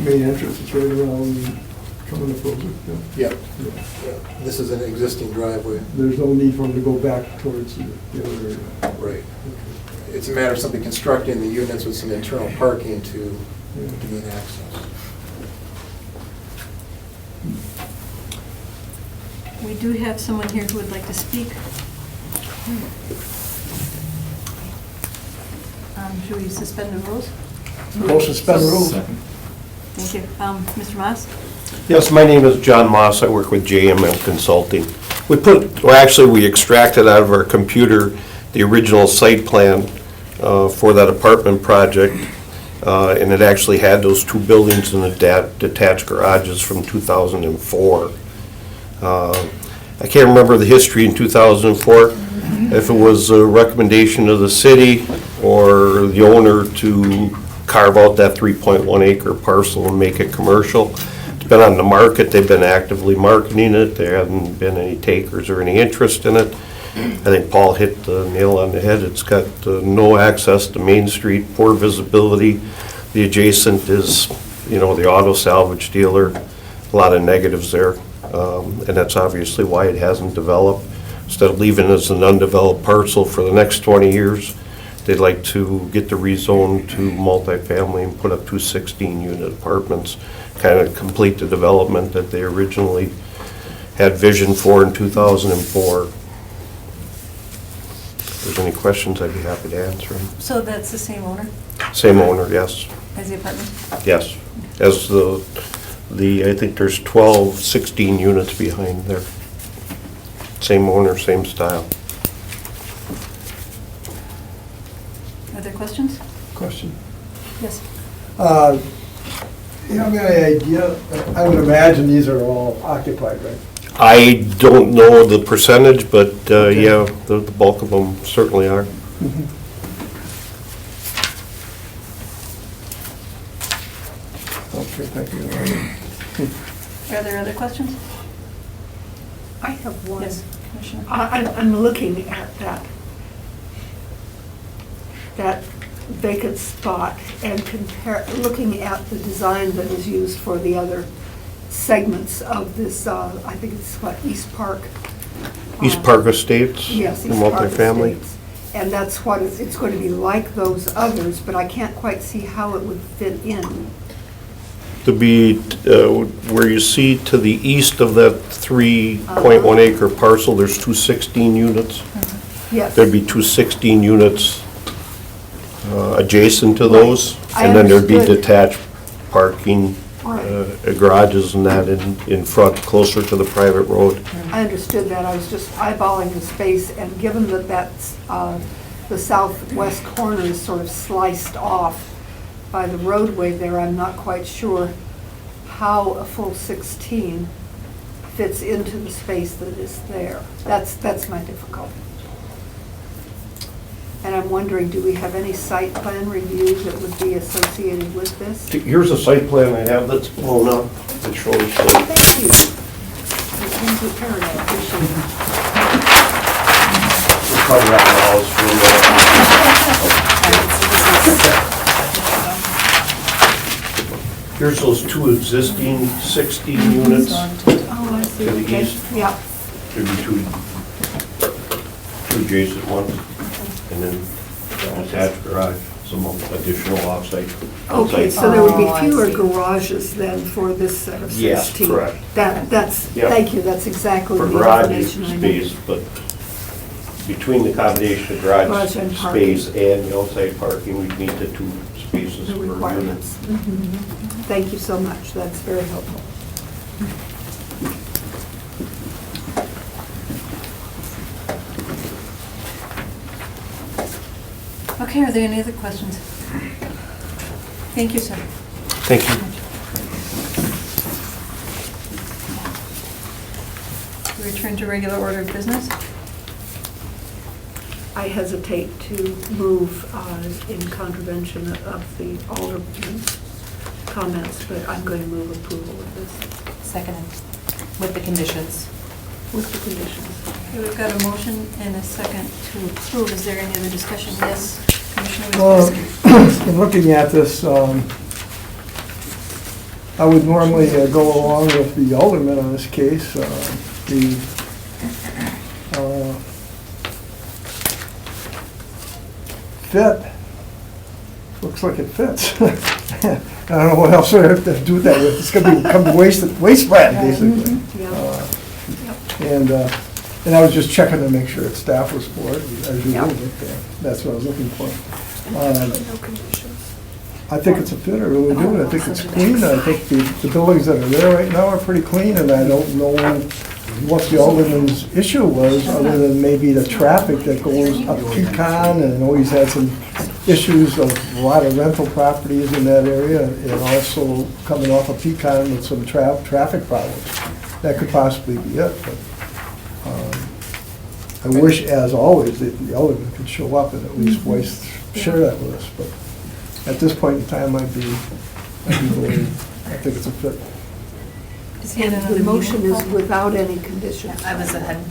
Main entrance is right around coming up Rosa. Yep. Yeah. This is an existing driveway. There's no need for them to go back towards the other area. Right. It's a matter of simply constructing the units with some internal parking to gain access. We do have someone here who would like to speak. Should we suspend the rules? Motion suspend rules. Thank you. Mr. Moss? Yes, my name is John Moss. I work with JML Consulting. We extracted out of our computer the original site plan for that apartment project, and it actually had those two buildings and the detached garages from 2004. I can't remember the history in 2004, if it was a recommendation of the city or the owner to carve out that 3.1 acre parcel and make it commercial. It's been on the market, they've been actively marketing it, there haven't been any takers or any interest in it. I think Paul hit the nail on the head. It's got no access to Main Street, poor visibility. The adjacent is, you know, the auto salvage dealer, a lot of negatives there. And that's obviously why it hasn't developed. Instead of leaving it as an undeveloped parcel for the next 20 years, they'd like to get the rezone to multifamily and put up 2 16-unit apartments, kind of complete the development that they originally had vision for in 2004. If there's any questions, I'd be happy to answer them. So that's the same owner Same owner, yes. as the apartment? Yes. As I think there's 12, 16 units behind there. Same owner, same style. Other questions? Question. Yes. You have any idea, I would imagine these are all occupied, right? I don't know the percentage, but yeah, the bulk of them certainly are. Okay, thank you. Are there other questions? I have one. Yes, Commissioner. I'm looking at that vacant spot and looking at the design that is used for the other segments of this, I think it's what, East Park? East Park Estates? Yes, the East Park multifamily. Estates. And that's what it's going to be like those others, but I can't quite see how it would fit in. To be where you see to the east of that 3.1 acre parcel, there's 2 16 units. Yes. There'd be 2 16 units adjacent to those, I and then there'd be understood. detached parking, garages and that in front, closer to the private road. I understood that. I was just eyeballing the space, and given that that's, the southwest corner is sort of sliced off by the roadway there, I'm not quite sure how a full 16 fits into the space that is there. That's my difficulty. And I'm wondering, do we have any site plan review that would be associated with this? Here's a site plan I have that's blown up that shows the Thank you. It seems repaired. I appreciate it. cover out the house for Here's those two existing 16 units Oh, I see, to the okay. east. Yeah, There'd be two adjacent ones, and then attached garage, some additional okay, outside. so there would be Oh, I fewer see. garages than for this set of 16? Yes, correct. That's, Yep. thank you, that's exactly For the garage information I need. space, but between the combination of garage Garage and parking. space and the outside parking, we'd need the 2 spaces The per unit. requirements. Mhm. Thank you so much, that's very helpful. Okay, are there any other questions? Thank you, sir. Thank you. Return to regular order of business. I hesitate to move in contravention of the Alderman's comments, but I'm going to move approval of this Seconded, with the conditions. with the conditions. Okay, we've got a motion and a second to approve. Is there any other discussion? Yes, Commissioner Well, Wojciechowski. in looking at this, I would normally go along with the alderman on this case. The fit, looks like it fits. I don't know what else I have to do with that with. It's gonna become wasteland, basically. Yeah. And I was just checking to make sure that staff was for it, as you Yeah. would, that's what I was looking for. No conditions. I think it's a fit, I really do. I think it's clean. I think the buildings that are there right now are pretty clean, and I don't know what the alderman's issue was, other than maybe the traffic that goes up Pecan, and always had some issues of a lot of rental properties in that area, and also coming off of Pecan with some traffic problems. That could possibly be it, but I wish, as always, that the alderman could show up and at least share that with us, but at this point in time, I think it's a fit. Is he in And another the motion meeting? is without any conditions. I was ahead.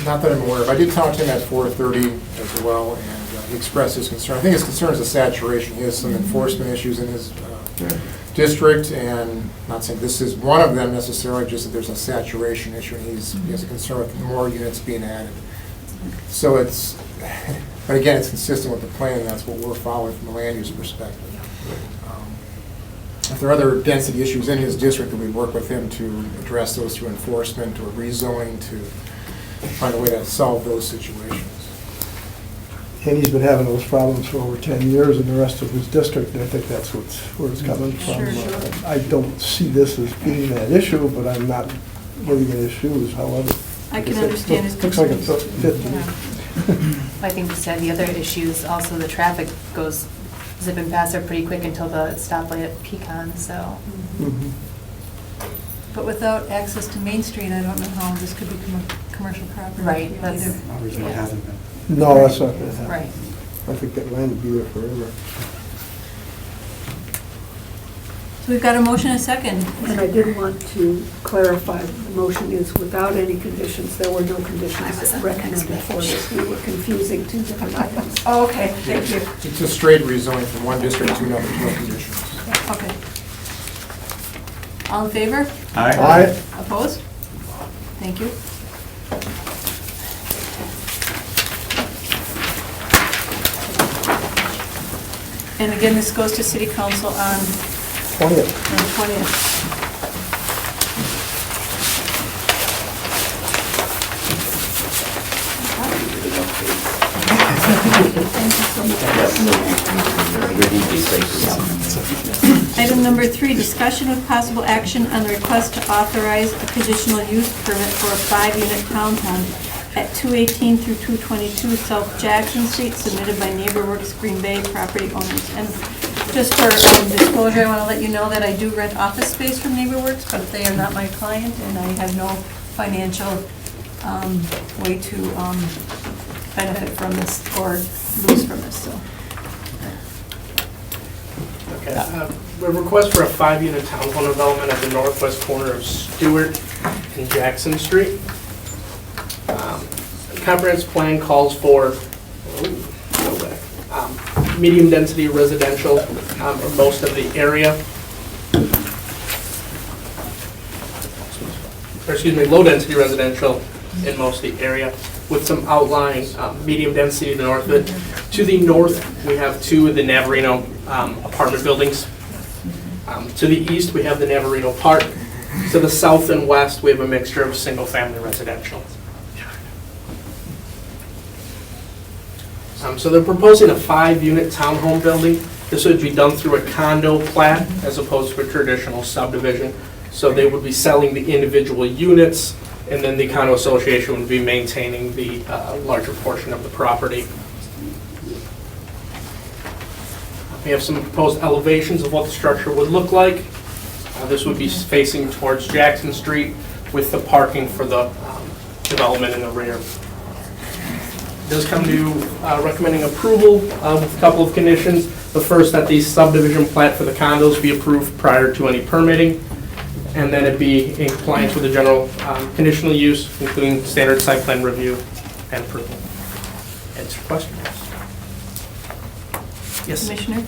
Not that I'm aware of. I did talk to him at 4:30 as well, and he expressed his concern. I think his concern is the saturation. He has some enforcement issues in his district, and not saying this is one of them necessarily, just that there's a saturation issue, and he has a concern with more units being added. So it's, but again, it's consistent with the plan, and that's what we're following from a land use perspective. If there are other density issues in his district, then we work with him to address those through enforcement or rezoning to find a way to solve those situations. And he's been having those problems for over 10 years in the rest of his district, and I think that's where it's coming from. Sure. I don't see this as being that issue, but I'm not living in his shoes, however. I can understand his Looks like concerns. it's a fit to me. I think to the other issues, also the traffic goes zipping past there pretty quick until the stoplight at Pecan, so. Mhm. But without access to Main Street, I don't know how this could become a commercial property. Right, that's- either. Obviously, it hasn't been. No, that's not gonna happen. Right. I think that land would be there forever. So we've got a motion and a second. And I did want to clarify, the motion is without any conditions. There were no conditions recommended for this. We were confusing two different items. Oh, okay, thank you. It's a straight rezoning from one district to another, no conditions. Okay. All in favor? Aye. Opposed? Thank you. And again, this goes to City Council on 20th. the 20th. Item number 3, discussion with possible action on the request to authorize a conditional use permit for a 5-unit townhome at 218 through 222 South Jackson Street, submitted by NeighborWorks Green Bay property owners. And just for disclosure, I want to let you know that I do rent office space from NeighborWorks, but they are not my client, and I have no financial way to benefit from this or lose from this, so. Okay, a request for a 5-unit townhome development at the northwest corner of Stewart and Jackson Street. The comprehensive plan calls for medium-density residential in most of the area. low-density residential in most of the area, with some outlying medium-density to the north of it. To the north, we have two of the Navarino apartment buildings. To the east, we have the Navarino Park. To the south and west, we have a mixture of single-family residential. So they're proposing a 5-unit townhome building. This would be done through a condo plat as opposed to a traditional subdivision. So they would be selling the individual units, and then the condo association would be maintaining the larger portion of the property. We have some proposed elevations of what the structure would look like. This would be facing towards Jackson Street with the parking for the development in the rear. It does come to recommending approval with a couple of conditions. The first, that the subdivision plat for the condos be approved prior to any permitting, and then it be in compliance with the general conditional use, including standard site plan review and approval. Answer questions? Yes? Commissioner,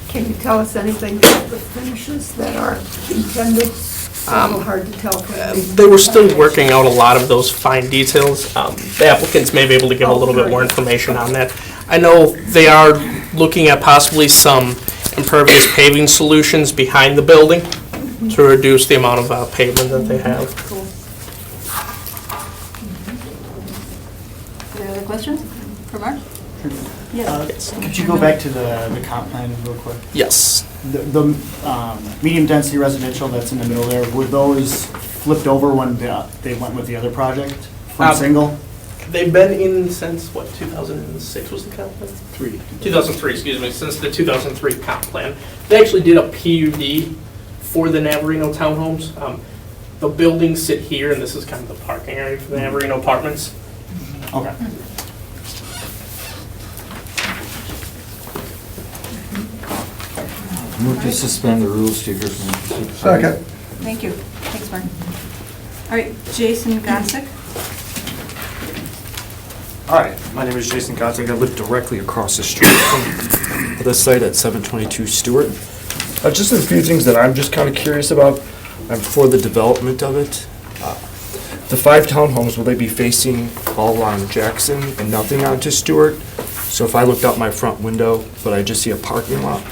can you tell us anything about the finishes that are intended? It's a little hard to tell. They were still working out a lot of those fine details. The applicants may be able to give a little bit more information on that. I know they are looking at possibly some impervious paving solutions behind the building to reduce the amount of pavement that they have. Cool. Any other questions for Mark? Yes. Could you go back to the comp plan real quick? Yes. The medium-density residential that's in the middle there, were those flipped over when they went with the other project from single? They've been in since, what, 2006 was the comp plan? 2003, excuse me, since the 2003 comp plan. They actually did a PUD for the Navarino townhomes. The buildings sit here, and this is kind of the parking area for the Navarino apartments. Okay. Move to suspend the rules to hear from. Second. Thank you. Thanks, Mark. All right, Jason Gossick. Hi, my name is Jason Gottlieb. I live directly across the street from the site at 722 Stewart. Just a few things that I'm just kind of curious about for the development of it. The 5 townhomes, will they be facing all on Jackson and nothing onto Stewart? So if I looked out my front window, would I just see a parking lot?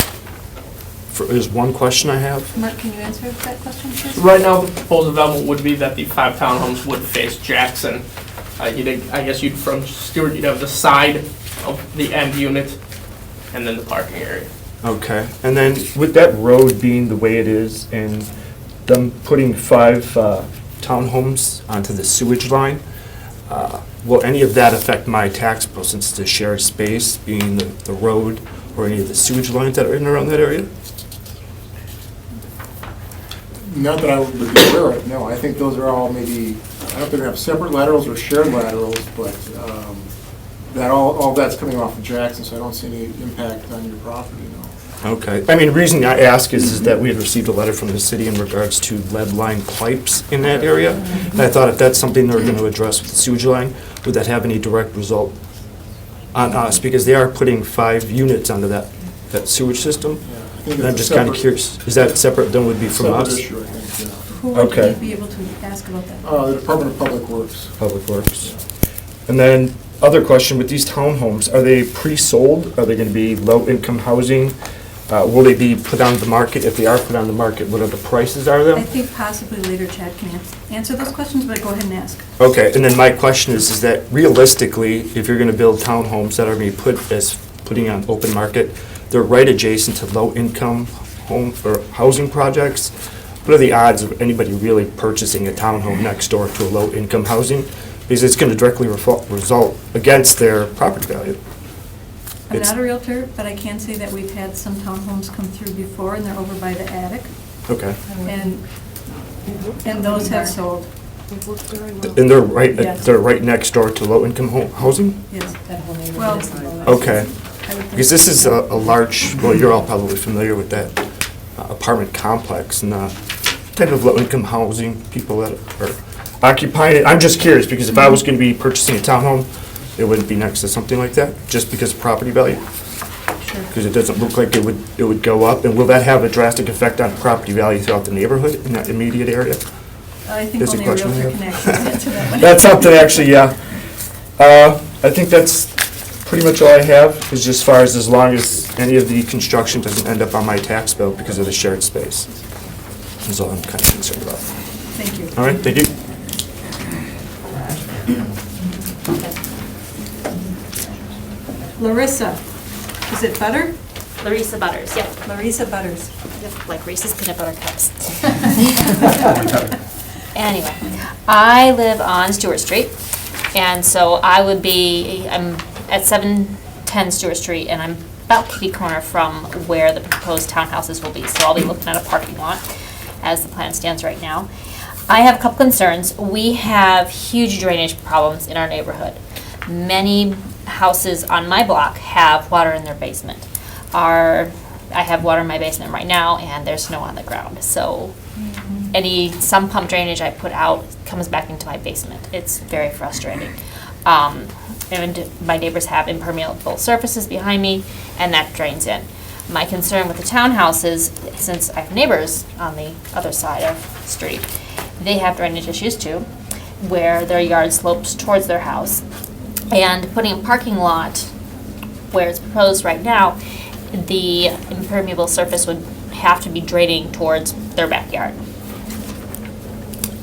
Is one question I have. Mark, can you answer that question, please? Right now, the proposed development would be that the 5 townhomes would face Jackson. I guess from Stewart, you'd have the side of the end unit and then the parking area. Okay, and then with that road being the way it is and them putting 5 townhomes onto the sewage line, will any of that affect my tax bill since it's a shared space, being the road or any of the sewage lines that are in and around that area? Not that I would be aware of, no. I think those are all maybe, I don't know if they're gonna have separate laterals or shared laterals, but that all that's coming off of Jackson, so I don't see any impact on your property, no. Okay, I mean, the reason I ask is that we had received a letter from the city in regards to lead line pipes in that area. And I thought if that's something they're gonna address with the sewage line, would that have any direct result on us? Because they are putting 5 units onto that sewage system. And I'm just kind of curious, is that separate than would be from us? Separate issue, I think, yeah. Who would Okay. you be able to ask about that? The Department of Public Works. Public Works. And then, other question, with these townhomes, are they pre-sold? Are they gonna be low-income housing? Will they be put on the market? If they are put on the market, what are the prices are I them? think possibly later Chad can answer those questions, but go ahead and ask. Okay, and then my question is that realistically, if you're gonna build townhomes that are gonna be putting on open market, they're right adjacent to low-income home or housing projects. What are the odds of anybody really purchasing a townhome next door to a low-income housing? Because it's gonna directly result against their property value. I'm It's- not a realtor, but I can say that we've had some townhomes come through before, and they're over by the attic, Okay. and those have sold. And they're Yes. they're right next door to low-income housing? Yes. Well, Okay. I would think Because this is a large, well, you're all probably familiar with that apartment complex and type of low-income housing, people that are occupying it. I'm just curious, because if I was going to be purchasing a townhome, it wouldn't be next to something like that, just because of property value? Sure. Because it doesn't look like it would go up, and will that have a drastic effect on property value throughout the neighborhood in that immediate area? I think That's a only a question realtor we can have. actually answer that one. That's something, actually, yeah. I think that's pretty much all I have, is just as far as long as any of the construction doesn't end up on my tax bill because of the shared space. That's all I'm kind of concerned about. Thank you. All right, thank you. Larissa, is it Butter? Larissa Butters, yep. Larissa Butters. Yep, like Reese's peanut butter cups. Anyway, I live on Stewart Street, and so I'm at 710 Stewart Street, and I'm about kitty corner from where the proposed townhouses will be. So I'll be looking at a parking lot as the plan stands right now. I have a couple concerns. We have huge drainage problems in our neighborhood. Many houses on my block have water in their basement. I have water in my basement right now, and there's snow on the ground. So some pump drainage I put out comes back into my basement. It's very frustrating. And my neighbors have impermeable surfaces behind me, and that drains in. My concern with the townhouses, since I have neighbors on the other side of the street, they have drainage issues too, where their yard slopes towards their house. And putting a parking lot where it's proposed right now, the impermeable surface would have to be draining towards their backyard.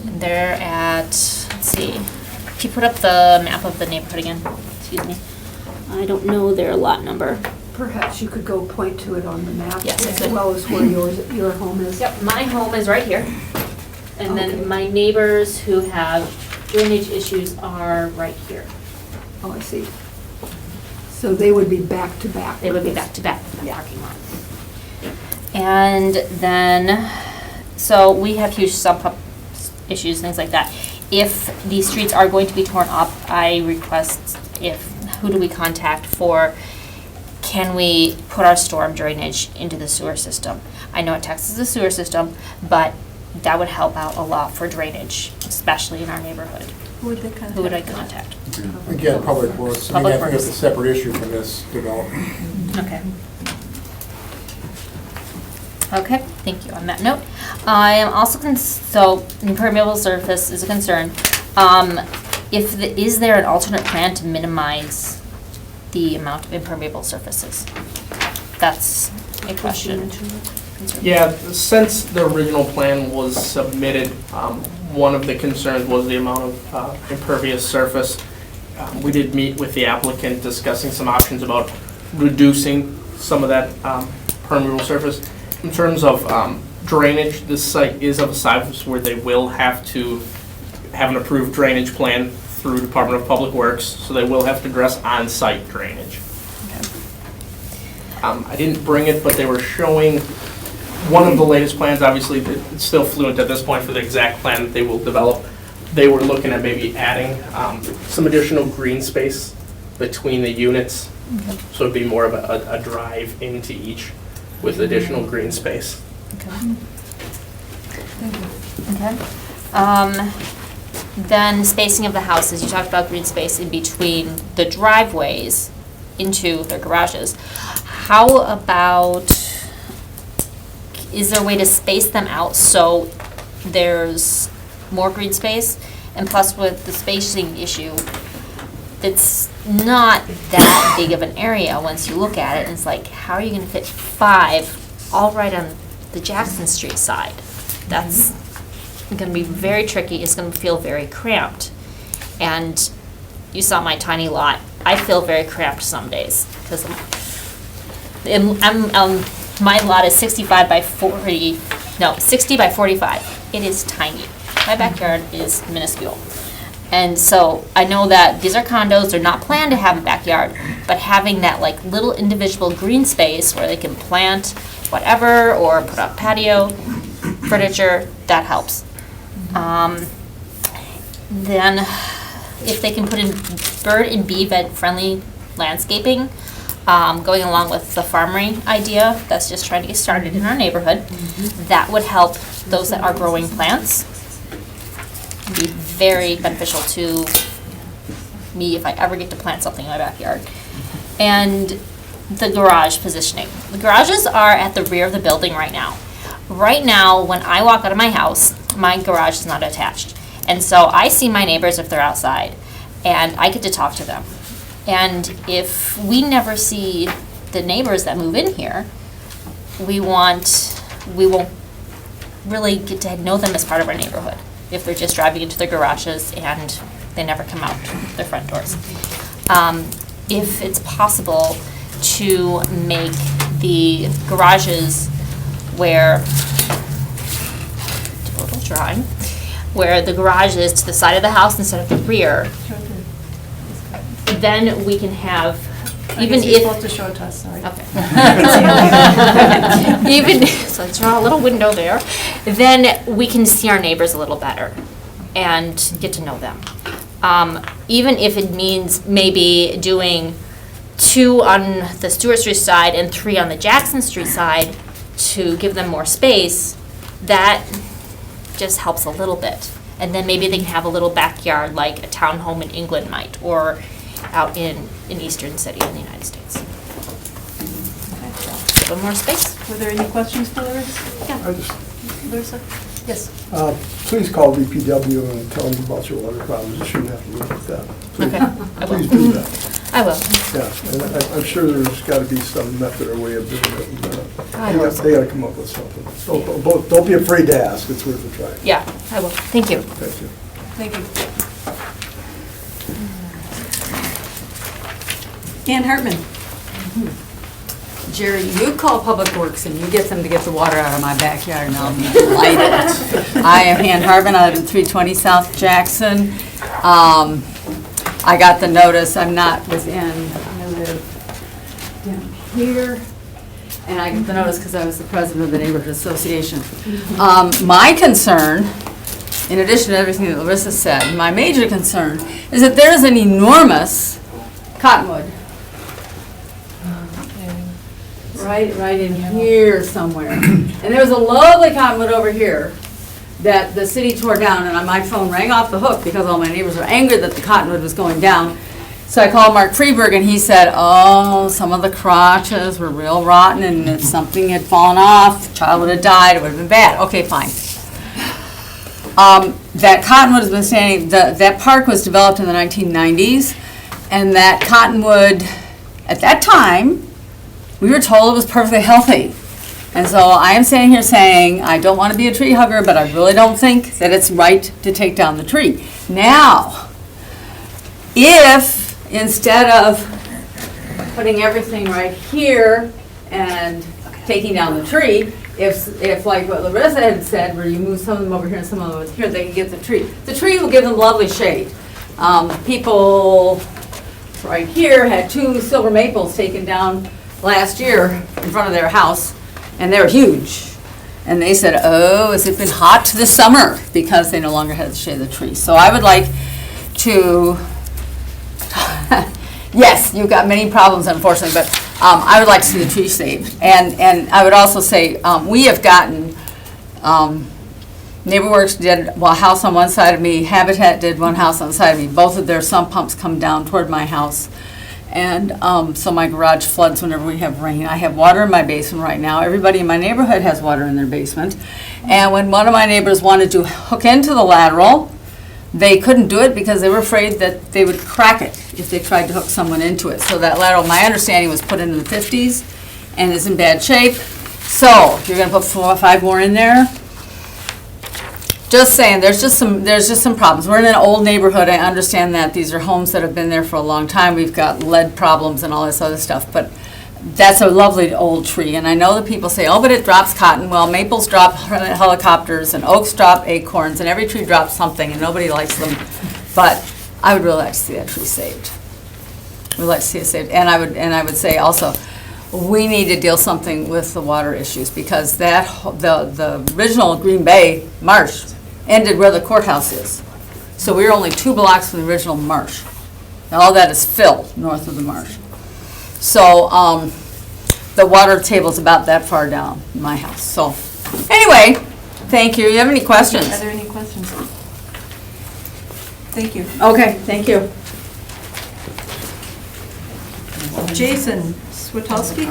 They're at, let's see, if you put up the map of the neighborhood again, excuse me. I don't know their lot number. Perhaps you could go point to it on the map. Yes, I as could. well as where your home is. Yep, my home is right here. And Okay. then my neighbors who have drainage issues are right here. Oh, I see. So they would be back to back. They would be back to back with the parking lot. And then, so we have huge sump pump issues, things like that. If these streets are going to be torn up, I request who do we contact for, can we put our storm drainage into the sewer system? I know it taxes the sewer system, but that would help out a lot for drainage, especially in our neighborhood. Who would they contact? Who would I contact? Again, Public Works. I mean, Public I think it's a Works. separate issue from this development. Okay. Okay, thank you on that note. I am also, so impermeable surface is a concern. Is there an alternate plan to minimize the amount of impermeable surfaces? That's a question. Yeah, since the original plan was submitted, one of the concerns was the amount of impervious surface. We did meet with the applicant discussing some options about reducing some of that permeable surface. In terms of drainage, this site is of a size where they will have to have an approved drainage plan through Department of Public Works, so they will have to address on-site drainage. I didn't bring it, but they were showing one of the latest plans. Obviously, it's still fluent at this point for the exact plan that they will develop. They were looking at maybe adding some additional green space between the units, so it'd be more of a drive into each with additional green space. Okay. Then spacing of the houses, you talked about green space in between the driveways into their garages. How about, is there a way to space them out so there's more green space? And plus with the spacing issue, it's not that big of an area once you look at it. And it's like, how are you gonna fit 5 all right on the Jackson Street side? That's gonna be very tricky. It's gonna feel very cramped. And you saw my tiny lot. I feel very cramped some days because my lot is 65 by 40, no, 60 by 45. It is tiny. My backyard is minuscule. And so I know that these are condos, they're not planned to have a backyard, but having that like little individual green space where they can plant whatever or put up patio furniture, that helps. Then if they can put in bird and bee bed friendly landscaping, going along with the farmery idea that's just trying to get started in our neighborhood, that would help those that are growing plants. Be very beneficial to me if I ever get to plant something in my backyard. And the garage positioning. The garages are at the rear of the building right now. Right now, when I walk out of my house, my garage is not attached. And so I see my neighbors if they're outside, and I get to talk to them. And if we never see the neighbors that move in here, we won't really get to know them as part of our neighborhood if they're just driving into their garages and they never come out their front doors. If it's possible to make the garages where, total drawing, where the garage is to the side of the house instead of the rear, then we can have, even if. You're supposed to show it to us, sorry. Okay. Even, so let's draw a little window there, then we can see our neighbors a little better and get to know them. Even if it means maybe doing 2 on the Stewart Street side and 3 on the Jackson Street side to give them more space, that just helps a little bit. And then maybe they can have a little backyard like a townhome in England might, or out in an eastern city in the United States. A little more space. Were there any questions for Larissa? Yeah. I just, Larissa? Yes. please call DPW and tell them about your water problems. You shouldn't have to live with that. Please, Okay, I will. please do that. I will. Yeah, and I'm sure there's got to be some method or way of doing it. I hope so. They got to come up with something. Don't be afraid to ask. It's worth a try. Yeah, I will. Thank you. Thank you. Thank you. Ann Hartman. Jerry, you call Public Works and you get them to get the water out of my backyard and I'll be delighted. I am Ann Hartman, I live in 320 South Jackson. I got the notice, I'm not within, I live down here. And I got the notice because I was the president of the neighborhood association. My concern, in addition to everything that Larissa said, my major concern is that there is an enormous cottonwood right in here somewhere. And there was a lovely cottonwood over here that the city tore down, and my phone rang off the hook because all my neighbors were angry that the cottonwood was going down. So I called Mark Freeberg, and he said, oh, some of the crotches were real rotten, and if something had fallen off, the child would have died, it would have been bad. Okay, fine. That cottonwood has been standing, that park was developed in the 1990s, and that cottonwood, at that time, we were told it was perfectly healthy. And so I am standing here saying, I don't want to be a tree hugger, but I really don't think that it's right to take down the tree. Now, if instead of putting everything right here and taking down the tree, if like what Larissa had said, where you move some of them over here and some of them over here, they can get the tree. The tree will give them lovely shade. People right here had 2 silver maples taken down last year in front of their house, and they were huge. And they said, oh, has it been hot this summer? Because they no longer had the shade of the tree. So I would like to, yes, you've got many problems, unfortunately, but I would like to see the tree saved. And I would also say, we have gotten, NeighborWorks did a house on one side of me, Habitat did one house on the side of me. Both of their sump pumps come down toward my house. And so my garage floods whenever we have rain. I have water in my basement right now. Everybody in my neighborhood has water in their basement. And when one of my neighbors wanted to hook into the lateral, they couldn't do it because they were afraid that they would crack it if they tried to hook someone into it. So that lateral, my understanding, was put in the 50s and is in bad shape. So if you're going to put 4 or 5 more in there, just saying, there's just some problems. We're in an old neighborhood. I understand that. These are homes that have been there for a long time. We've got lead problems and all this other stuff, but that's a lovely old tree. And I know that people say, oh, but it drops cotton. Well, maples drop helicopters and oaks drop acorns, and every tree drops something, and nobody likes them. But I would really like to see that tree saved. We'd like to see it saved. And I would say also, we need to deal something with the water issues, because that the original Green Bay marsh ended where the courthouse is. So we were only 2 blocks from the original marsh. And all that is fill north of the marsh. So the water table's about that far down in my house. So anyway, thank you. You have any questions? Are there any questions? Thank you. Okay, thank you. Jason Switowski?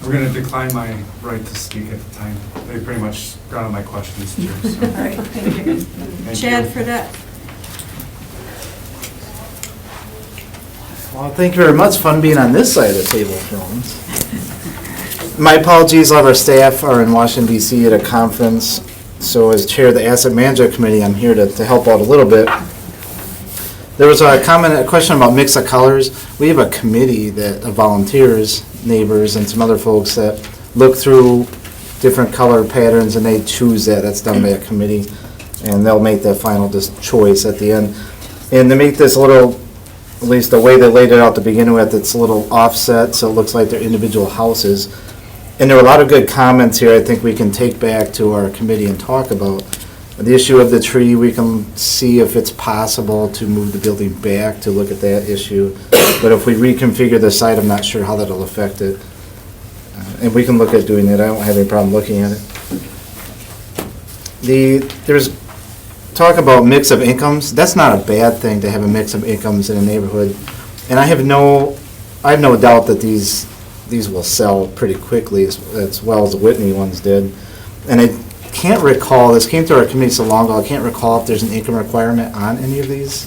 We're going to decline my right to speak at the time. They pretty much got all my questions, Chair. So. All right, thank you. Chad Fredette. Well, thank you very much. Fun being on this side of the table for once. My apologies, all of our staff are in Washington DC at a conference. So as chair of the Asset Management Committee, I'm here to help out a little bit. There was a question about mix of colors. We have a committee of volunteers, neighbors, and some other folks that look through different color patterns and they choose that. That's done by a committee, and they'll make the final choice at the end. And to make this a little, at least the way they laid it out to begin with, it's a little offset, so it looks like they're individual houses. And there were a lot of good comments here I think we can take back to our committee and talk about. The issue of the tree, we can see if it's possible to move the building back to look at that issue. But if we reconfigure the site, I'm not sure how that'll affect it. And we can look at doing it. I don't have any problem looking at it. There's talk about mix of incomes. That's not a bad thing to have a mix of incomes in a neighborhood. And I have no doubt that these will sell pretty quickly as well as the Whitney ones did. And I can't recall, this came to our committee so long ago, I can't recall if there's an income requirement on any of these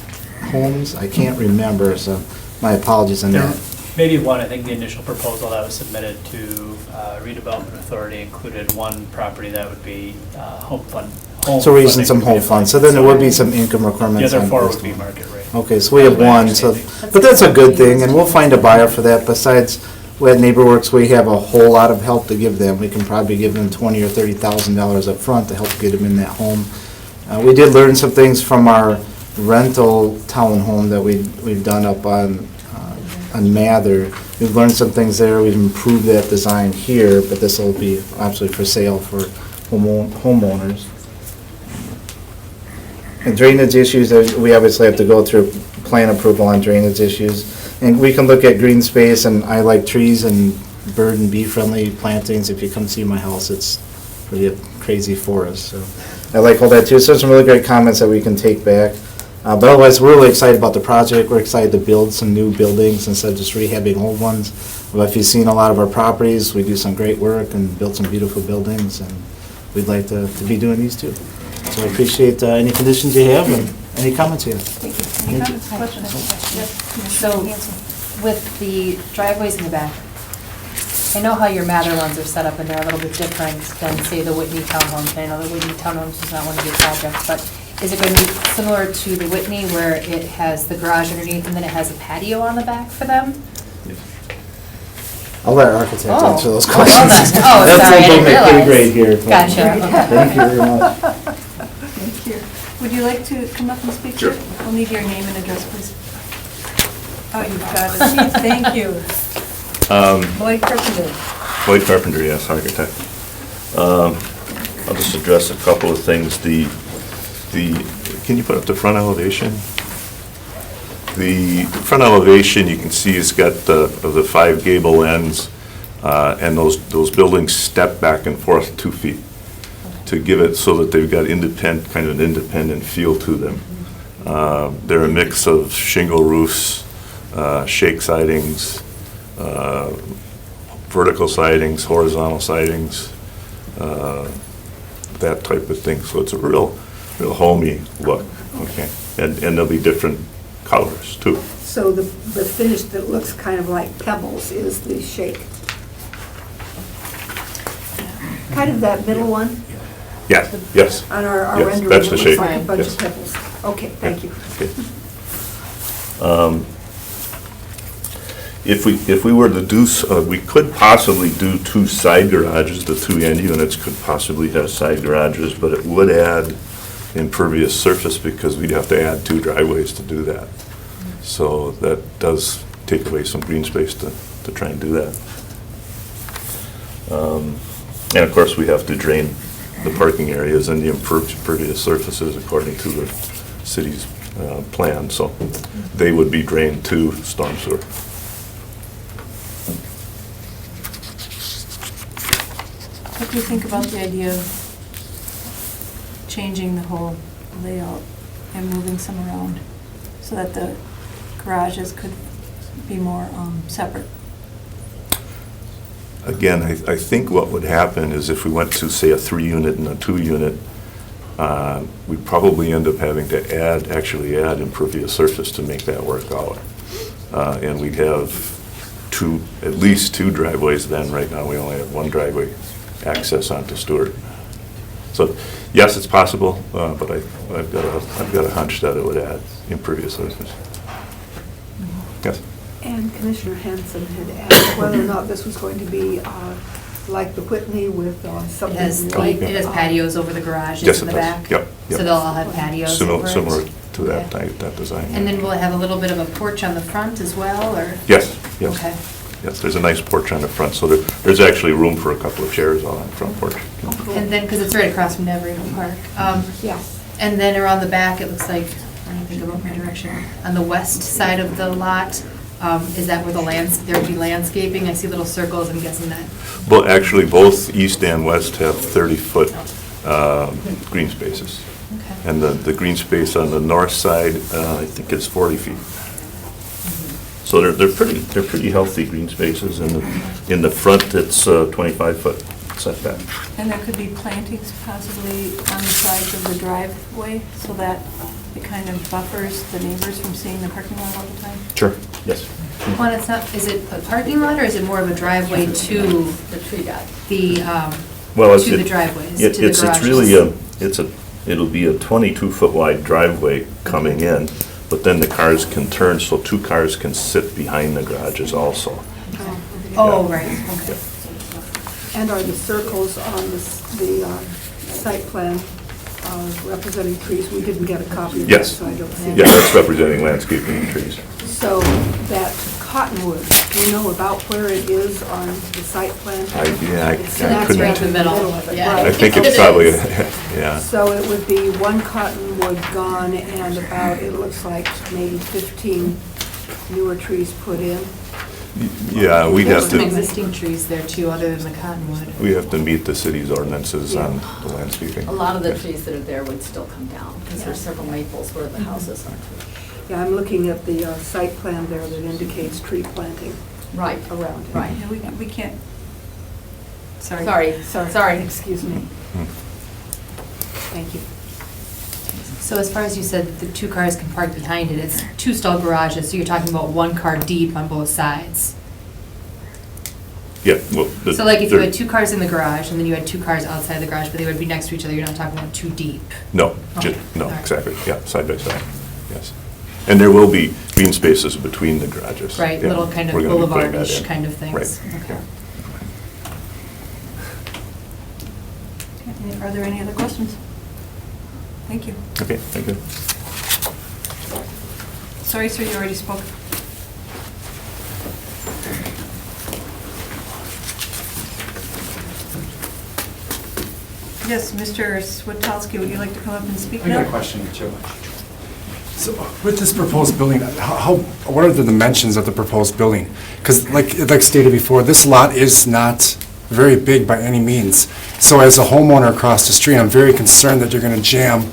homes. I can't remember, so my apologies on that. Maybe one, I think the initial proposal that was submitted to Redevelopment Authority included one property that would be home fund. So we're using some home funds, so then there would be some income requirements. The other on four this would be one. market rate. Okay, so we have one, but that's a good thing, and we'll find a buyer for that. Besides, at NeighborWorks, we have a whole lot of help to give them. We can probably give them $20,000 or $30,000 up front to help get them in that home. We did learn some things from our rental townhome that we've done up on Mather. We've learned some things there. We've improved that design here, but this will be absolutely for sale for homeowners. And drainage issues, we obviously have to go through plan approval on drainage issues. And we can look at green space, and I like trees and bird and bee-friendly plantings. If you come see my house, it's pretty crazy forest. So I like all that too. So some really great comments that we can take back. But otherwise, we're really excited about the project. We're excited to build some new buildings instead of just rehabbing old ones. But if you've seen a lot of our properties, we do some great work and build some beautiful buildings, and we'd like to be doing these too. So I appreciate any conditions you have and any comments you have. Thank you. Any comments? Questions? Yes. So with the driveways in the back, I know how your Mather ones are set up and they're a little bit different than, say, the Whitney townhomes. I know the Whitney townhomes is not one of your projects, but is it going to be similar to the Whitney where it has the garage underneath and then it has a patio on the back for them? I'll let our architect answer those Oh, questions. well then. Oh, sorry, I didn't That's something realize. grade here. Gotcha. Thank you very much. Thank you. Would you like to come up and speak? Sure. We'll need your name and address, please. Oh, you've got it. Thank you. Lloyd Carpenter. Lloyd Carpenter, yes, architect. I'll just address a couple of things. Can you put up the front elevation? The front elevation, you can see, has got the 5 gable ends, and those buildings step back and forth 2 feet to give it so that they've got kind of an independent feel to them. They're a mix of shingle roofs, shake sidings, vertical sidings, horizontal sidings, that type of thing. So it's a real homey look, okay? And there'll be different colors too. So the finish that looks kind of like pebbles is the shake. Kind of that middle one? Yes. On our Yes, rendering, that's it the looks shake. like a bunch Yes. of pebbles. Okay, thank you. Okay. If we were to do, we could possibly do 2 side garages. The 2 end units could possibly have side garages, but it would add impervious surface because we'd have to add 2 driveways to do that. So that does take away some green space to try and do that. And of course, we have to drain the parking areas and the impervious surfaces according to the city's plan. So they would be drained to storm sewer. What do you think about the idea of changing the whole layout and moving some around so that the garages could be more separate? Again, I think what would happen is if we went to, say, a 3-unit and a 2-unit, we'd probably end up having to actually add impervious surface to make that work out. And we'd have at least two driveways then. Right now, we only have one driveway access onto Stewart. So, yes, it's possible, but I've got a hunch that it would add impervious surface. Yes? And Commissioner Hanson had asked whether or not this was going to be like the Whitney with something like... It has patios over the garages Yes, in it the does. back? Yep. So they'll all have patios over it? Similar to that Okay. type, that design. And then will it have a little bit of a porch on the front as well, or? Yes, yes. Okay. Yes, there's a nice porch on the front, so there's actually room for a couple of chairs on the front porch. And then, because it's right across from Neverino Park. Yes. And then around the back, it looks like, I don't think about my direction, on the west side of the lot, is that where there would be landscaping? I see little circles, I'm guessing that. Well, actually, both east and west have 30-foot green spaces. Okay. And the green space on the north side, I think is 40 feet. So they're pretty healthy green spaces. In the front, it's 25-foot setback. And there could be plantings possibly on the sides of the driveway so that it kind of buffers the neighbors from seeing the parking lot all the time? Sure, yes. Well, it's not, is it a parking lot, or is it more of a driveway to The tree guy. the, Well, to the driveways, to the It's garages? really it'll be a 22-foot wide driveway coming in, but then the cars can turn, so two cars can sit behind the garages also. Oh, right, okay. And are the circles on the site plan representing trees? We didn't get a copy of that, Yes. so I don't see. Yeah, that's representing landscaping and trees. So that cottonwood, do you know about where it is on the site plan? I That's couldn't. right in the middle of it, Yeah. right. I think it's probably, yeah. So it would be one cottonwood gone and about, it looks like maybe 15 newer trees put in. Yeah, we'd There's have some to, existing trees there too, other than the cottonwood. we have to meet the city's ordinances on the landscaping. A lot of the trees that are there would still come down, because there's several maples where the houses are. Yeah, I'm looking at the site plan there that indicates tree planting Right, around it. right. Yeah, we can't, sorry. Sorry, excuse me. Hmm. Thank you. So as far as you said, the two cars can park behind it, it's two stall garages, so you're talking about one car deep on both sides. Yeah, well. So like if you had two cars in the garage, and then you had two cars outside the garage, but they would be next to each other, you're not talking about two deep? No, Okay. no, All right. exactly, yeah, side by side, yes. And there will be green spaces between the garages. Right, Yeah, little kind of we're gonna be putting that boulevard-ish in. kind of things? Right. Okay. Are there any other questions? Thank you. Okay, thank you. Sorry, sir, you already spoke. Yes, Mr. Switowski, would you like to come up and speak I now? got a question too. So with this proposed building, what are the dimensions of the proposed building? Because like stated before, this lot is not very big by any means. So as a homeowner across the street, I'm very concerned that you're going to jam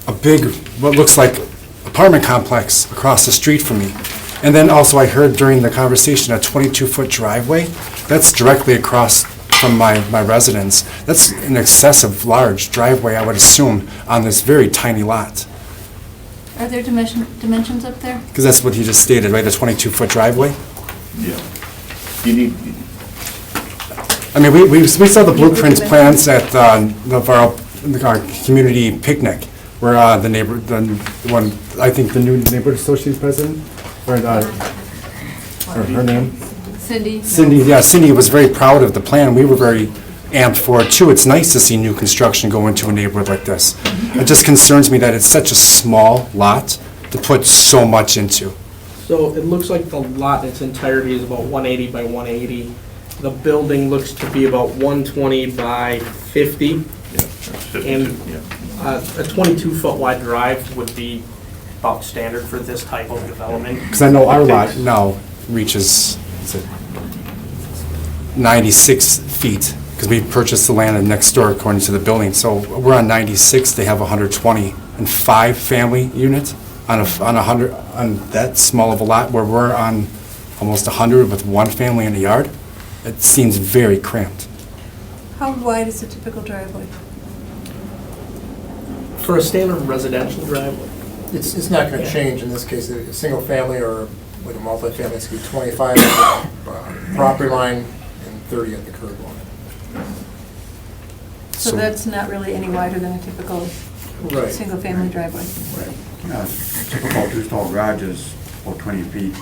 a big, what looks like apartment complex across the street from me. And then also I heard during the conversation a 22-foot driveway. That's directly across from my residence. That's an excessive large driveway, I would assume, on this very tiny lot. Are there dimensions up there? Because that's what he just stated, right, a 22-foot driveway? Yeah. You need, I mean, we saw the blueprints plans at our community picnic, where the one, I think the new neighborhood association president, or her name? Cindy? Cindy was very proud of the plan. We were very amped for it too. It's nice to see new construction go into a neighborhood like this. It just concerns me that it's such a small lot to put so much into. So it looks like the lot in its entirety is about 180 by 180. The building looks to be about 120 by 50. yeah, 52, And yeah. a 22-foot wide drive would be about standard for this type of development. Because I know our lot now reaches, is it 96 feet, because we purchased the land next door according to the building. So we're on 96, they have 120 and 5 family units on 100, on that small of a lot, where we're on almost 100 with one family in the yard. it seems very cramped. How wide is a typical driveway? For a standard residential driveway, It's not going to change in this case, a single family or like a multifamily, it's going to be 25 at the property line and 30 at the curb line. So that's not really any wider than a typical Right. single-family driveway. Typical two-stall garage is about 20 feet.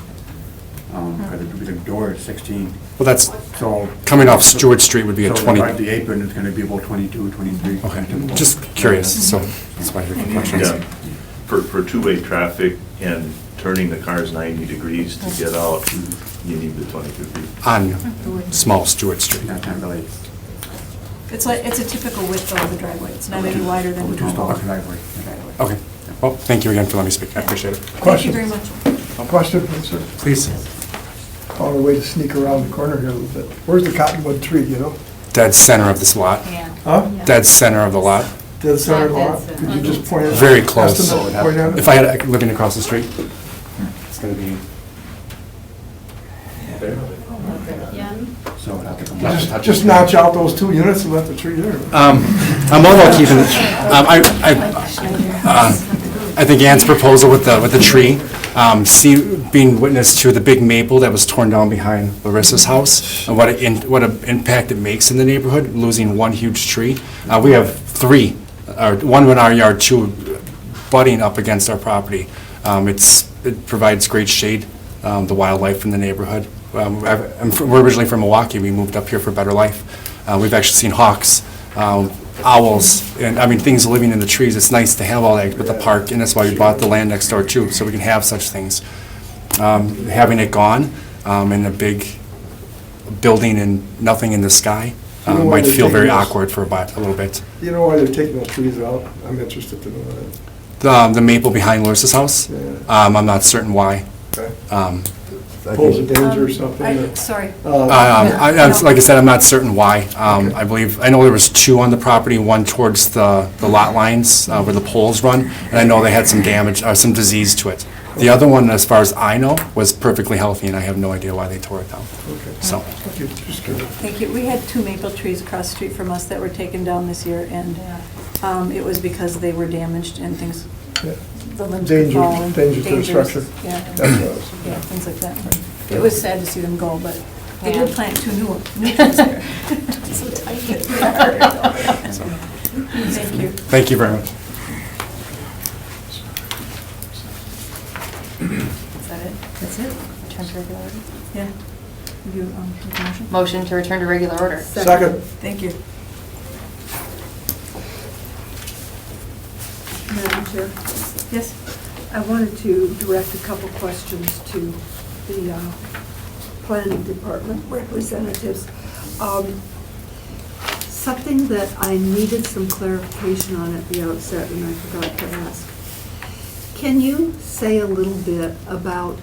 Because the door is 16. Well, that's, So coming off Stewart Street would be a so 20. the apron is going to be about 22, 23. Okay, just curious, so that's why I have questions. Yeah, for two-way traffic and turning the cars 90 degrees to get out, you need the 22 feet. On small Stewart Street. That's not really It's a typical width of the driveway. It's not any wider than the two-stall normal. driveway. Okay, well, thank you again for letting me speak, I appreciate it. Thank you very much. Question, please, sir. Please. Found a way to sneak around the corner here a little bit. Where's the cottonwood tree, you know? Dead center of this lot. Huh? Dead center of the lot. Dead center of the lot? Could you just point it out? Very close. Estimate, point out? If I had, living across the street, it's gonna be. So it'd have to come back. Just notch out those 2 units and let the tree there. I'm all about keeping, I think Ann's proposal with the tree, being witness to the big maple that was torn down behind Larissa's house, and what an impact it makes in the neighborhood, losing one huge tree. We have 3, one in our yard, 2 butting up against our property. It provides great shade, the wildlife in the neighborhood. We're originally from Milwaukee, we moved up here for better life. We've actually seen hawks, owls, and, I mean, things living in the trees. It's nice to have all that with the park, and that's why we bought the land next door too, so we can have such things. Having it gone, in a big building and nothing in the sky, You know why might they're feel very taking those- awkward for a little bit. You know why they're taking those trees out? I'm interested to know that. The maple behind Larissa's house, I'm not certain why. Okay. I Pose a think- danger or something? or- Sorry. Like I said, I'm not certain why. I know there was 2 on the property, one towards the lot lines where the poles run, and I know they had some damage, some disease to it. The other one, as far as I know, was perfectly healthy, and I have no idea why they tore it down. So, Thank you. Just curious. Thank you. We had 2 maple trees across the street from us that were taken down this year, and it was because they were damaged and things, Yeah. the limbs could Danger, fall. and danger to the dangerous, structure. Yeah, That's what I was- yeah, things like that. It was sad to see them go, but they did plant 2 new trees there. So tiny. Thank you. thank you very much. Is that it? That's it? Return to regular order? Yeah. You, make a motion? Motion to return to regular order. Second. Thank you. Madam Chair, Yes? I wanted to direct a couple questions to the planning department representatives. Something that I needed some clarification on at the outset, and I forgot to ask. Can you say a little bit about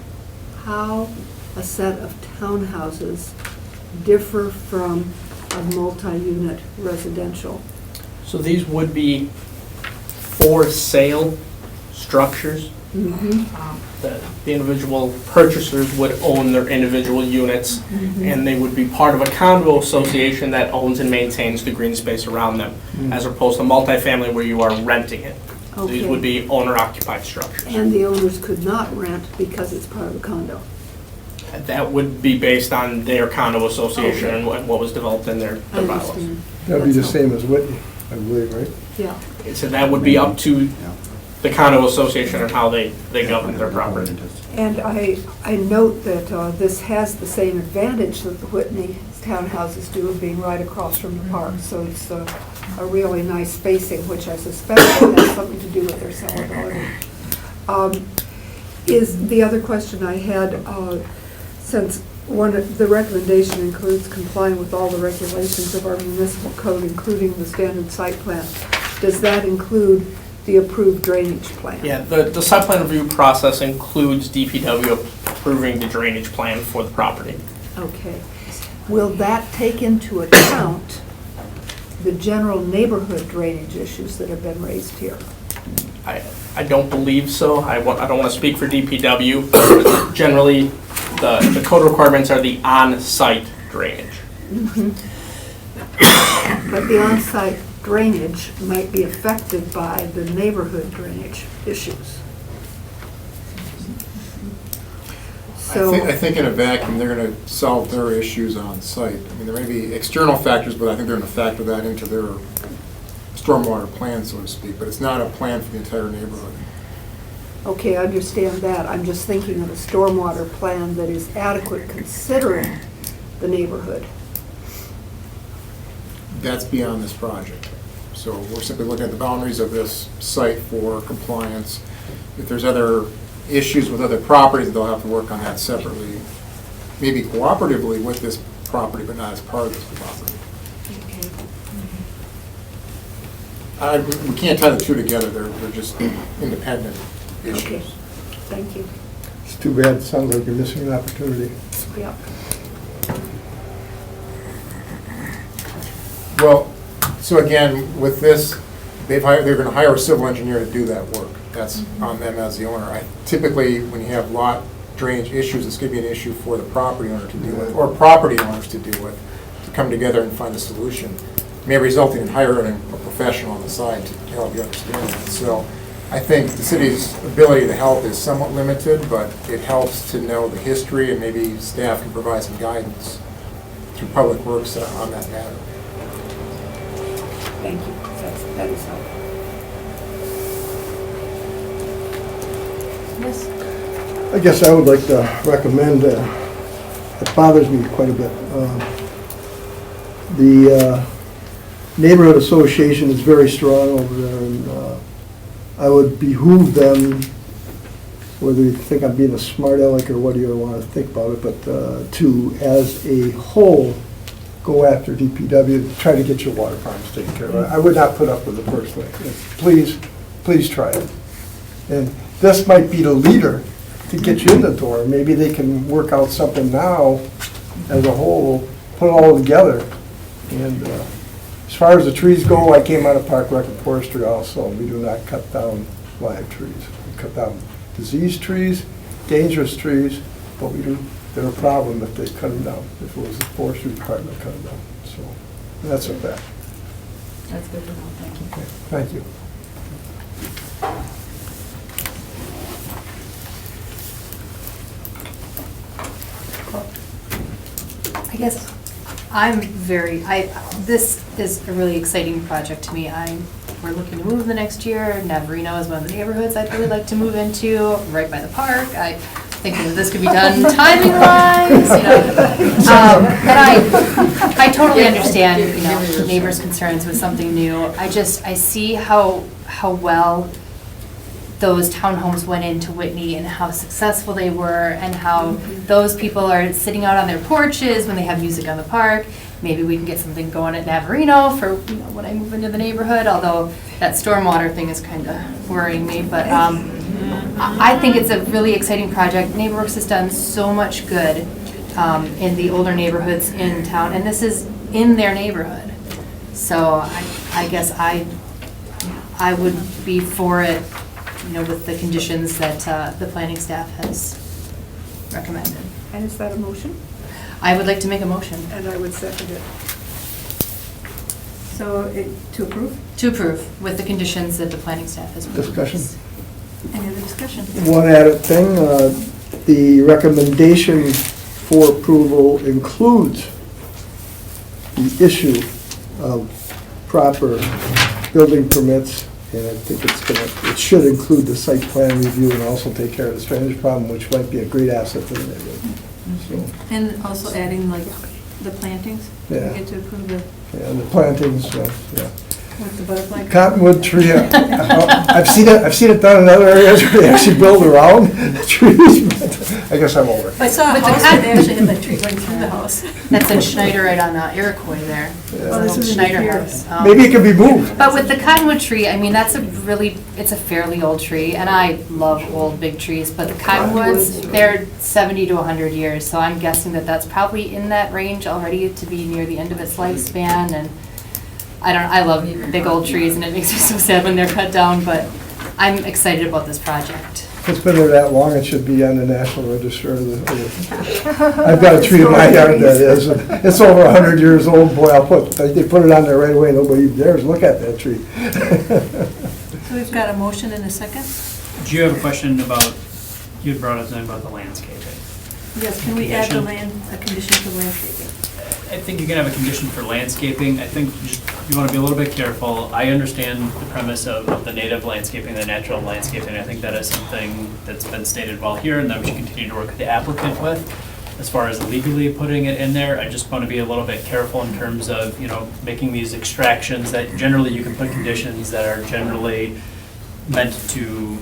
how a set of townhouses differ from a multi-unit residential? so these would be for sale structures. The individual purchasers would own their individual units, and they would be part of a condo association that owns and maintains the green space around them, as opposed to multifamily where you are renting it. These Okay. would be owner-occupied structures. And the owners could not rent because it's part of a condo. That would be based on their condo association and what was developed in their I bylaws. understand. That'd be the same as Whitney, I believe, right? Yeah. So that would be up to the condo association and how they govern their property. And I note that this has the same advantage that the Whitney townhouses do of being right across from the park. So it's a really nice spacing, which I suspect has something to do with their sellability. Is the other question I had, since the recommendation includes complying with all the regulations of our municipal code, including the standard site plan, does that include the approved drainage plan? Yeah, the site plan review process includes DPW approving the drainage plan for the property. Okay. Will that take into account the general neighborhood drainage issues that have been raised here? I don't believe so. I don't want to speak for DPW. Generally, the code requirements are the on-site drainage. But the on-site drainage might be affected by the neighborhood drainage issues. I think in a vacuum, they're going to solve their issues on site. I mean, there may be external factors, but I think they're going to factor that into their stormwater plan, so to speak, but it's not a plan for the entire neighborhood. Okay, I understand that. I'm just thinking of a stormwater plan that is adequate considering the neighborhood. That's beyond this project. So we're simply looking at the boundaries of this site for compliance. If there's other issues with other properties, they'll have to work on that separately, maybe cooperatively with this property, but not as part of this property. We can't tie the two together. They're just independent issues. Okay, thank you. It's too bad. It sounds like you're missing an opportunity. Yeah. Well, so again, with this, they're going to hire a civil engineer to do that work. That's on them as the owner. Typically, when you have lot drainage issues, it's going to be an issue for the property owner to deal with, or property owners to deal with, to come together and find a solution. May result in hiring a professional on the side to help you understand that. So I think the city's ability to help is somewhat limited, but it helps to know the history, and maybe staff can provide some guidance through Public Works on that matter. Thank you. That is helpful. Yes. I guess I would like to recommend, it bothers me quite a bit. The neighborhood association is very strong over there, and I would behoove them, whether you think I'm being a smart aleck or what do you want to think about it, but to, as a whole, go after DPW to try to get your water problems taken care of. I would not put up with it personally. Please try it. And this might be the leader to get you in the door. Maybe they can work out something now as a whole, put it all together. And as far as the trees go, I came out of Park Rec and Forestry also. We do not cut down live trees. We cut down diseased trees, dangerous trees, but we do. They're a problem if they cut them down, if it was the forestry department cut them down. So that's a fact. That's good to know, thank you. Okay, thank you. I guess this is a really exciting project to me. We're looking to move the next year. Navarino is one of the neighborhoods I'd really like to move into, right by the park. I think that this could be done timing-wise, but I totally understand, neighbors' concerns with something new. I see how well those townhomes went into Whitney and how successful they were, and how those people are sitting out on their porches when they have music on the park. Maybe we can get something going at Navarino for when I move into the neighborhood, although that stormwater thing is kind of worrying me. But I think it's a really exciting project. NeighborWorks has done so much good in the older neighborhoods in town, and this is in their neighborhood. So I guess I would be for it, with the conditions that the planning staff has recommended. And is that a motion? I would like to make a motion. And I would second it. So, to approve? To approve, with the conditions that the planning staff has proposed. Discussion? Any other discussion? One added thing, the recommendation for approval includes the issue of proper building permits, and I think it should include the site plan review and also take care of the drainage problem, which might be a great asset for the neighborhood. So, And also adding like the plantings? Yeah. We get to approve the, yeah, the plantings, yeah. with the butterfly. Cottonwood tree, I've seen it done in other areas where they actually build around the trees, but I guess I'm over it. I saw a house that they actually had that tree going through the house. That's in Schneider, right on Iroquois there. Yeah. It's an old Schneider house. Maybe it can be moved. But with the cottonwood tree, I mean, it's a fairly old tree, and I love old big trees, but the cottonwoods, they're 70 to 100 years, so I'm guessing that that's probably in that range already to be near the end of its lifespan, and I love big old trees, and it makes me so sad when they're cut down, but I'm excited about this project. If it's been there that long, it should be on the National Register. I've got a tree in my yard that is. It's over 100 years old. Boy, they put it on there right away. Nobody dares look at that tree. So we've got a motion and a second? Do you have a question about, you had brought up something about the landscaping? Yes, can we add Condition? a condition for landscaping? I think you can have a condition for landscaping. I think you want to be a little bit careful. I understand the premise of the native landscaping, the natural landscaping. I think that is something that's been stated well here and that we should continue to work with the applicant with. As far as legally putting it in there, I just want to be a little bit careful in terms of, making these extractions that generally you can put conditions that are generally meant to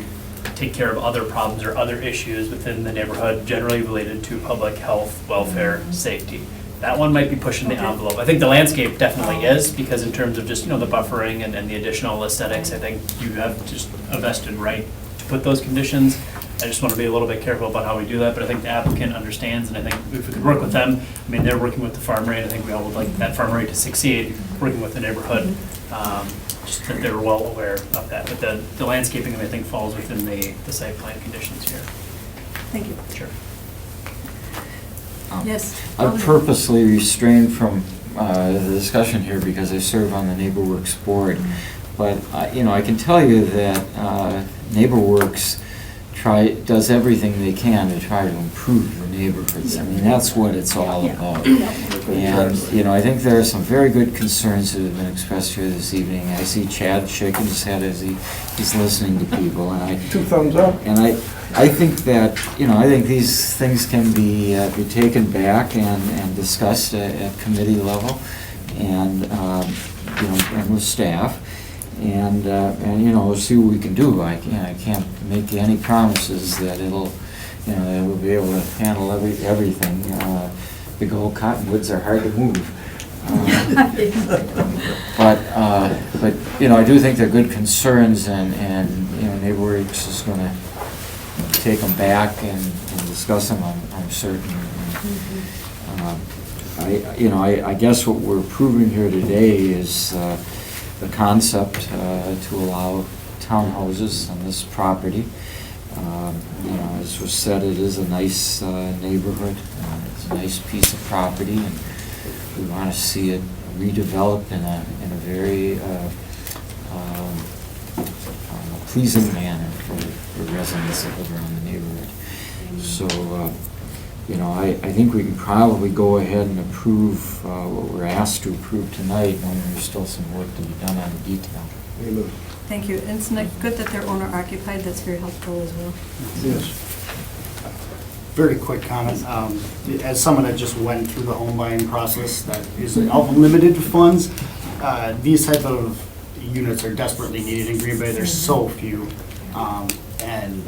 take care of other problems or other issues within the neighborhood, generally related to public health, welfare, safety. That one might be pushing the envelope. I think the landscape definitely is, because in terms of just, the buffering and the additional aesthetics, I think you have just a vested right to put those conditions. I just want to be a little bit careful about how we do that, but I think the applicant understands, and I think if we could work with them, they're working with the farm rate, I think we all would like that farm rate to succeed, working with the neighborhood, just that they're well aware of that. But the landscaping, I think, falls within the site plan conditions here. Thank you. Sure. Yes. I've purposely restrained from the discussion here because I serve on the NeighborWorks board. But, I can tell you that NeighborWorks does everything they can to try to improve the neighborhoods. That's what it's all about. And, I think there are some very good concerns that have been expressed here this evening. I see Chad shaking his head as he's listening to people. And 2 thumbs up. And I think that, I think these things can be taken back and discussed at committee level and, and with staff. And we'll see what we can do. I can't make any promises that it'll be able to handle everything. Big old cottonwoods are hard to move. But I do think they're good concerns, and NeighborWorks is going to take them back and discuss them, I'm certain. I guess what we're proving here today is the concept to allow townhouses on this property. As was said, it is a nice neighborhood. It's a nice piece of property, and we want to see it redeveloped in a very pleasing manner for residents that live around the neighborhood. So, I think we can probably go ahead and approve what we're asked to approve tonight, and there's still some work to be done on the detail. Thank you. And it's good that they're owner occupied. That's very helpful as well. Yes. Very quick comment. As someone that just went through the home buying process that is of limited funds, these type of units are desperately needed in Green Bay. There's so few. And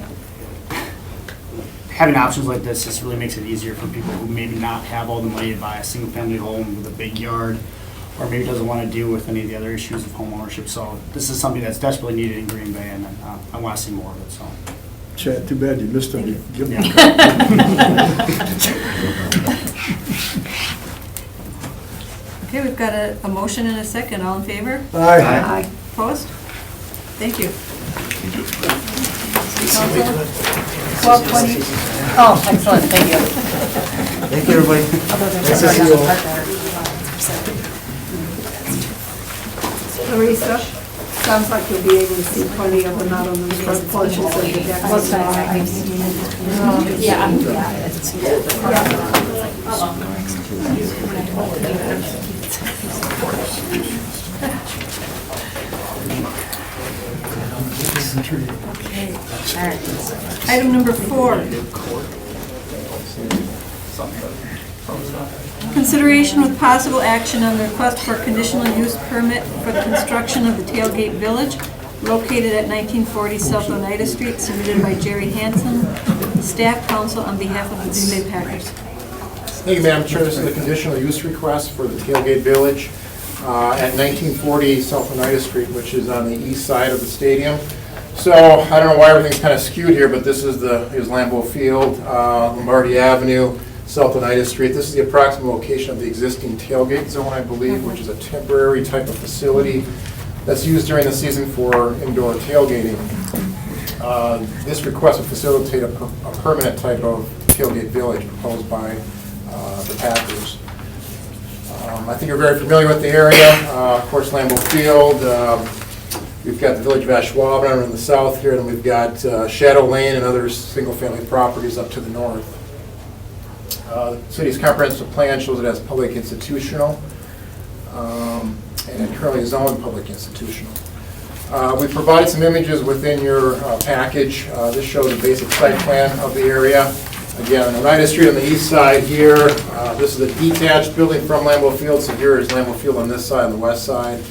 having options like this just really makes it easier for people who maybe not have all the money to buy a single family home with a big yard, or maybe doesn't want to deal with any of the other issues of home ownership. So this is something that's desperately needed in Green Bay, and I want to see more of it. So. Chad, too bad you missed him. Give him Okay, we've got a motion and a second. All in favor? Aye. Aye. Opposed? Thank you. 12:20. Oh, excellent, thank you. Thank you, everybody. Nice to see you all. Larissa, sounds like you'll be able to see plenty of them out on the front porches of the deck. Item number 4. Consideration with possible action on the request for conditional use permit for the construction of the Tailgate Village located at 1940 South Oneida Street, submitted by Jerry Hansen, staff counsel on behalf of the Green Bay Packers. Thank you, Madam Chair. This is a conditional use request for the Tailgate Village at 1940 South Oneida Street, which is on the east side of the stadium. So I don't know why everything's kind of skewed here, but this is Lambeau Field, Lombardi Avenue, South Oneida Street. This is the approximate location of the existing tailgate zone, I believe, which is a temporary type of facility that's used during the season for indoor tailgating. This request would facilitate a permanent type of tailgate village proposed by the Packers. I think you're very familiar with the area. Of course, Lambeau Field. We've got the village of Ashwaubenon in the south here, and we've got Shadow Lane and other single-family properties up to the north. The city's comprehensive plan shows it as public institutional, and it currently is zoned public institutional. We provided some images within your package. This shows a basic site plan of the area. Again, on Oneida Street on the east side here, this is a detached building from Lambeau Field, so here is Lambeau Field on this side, on the west side.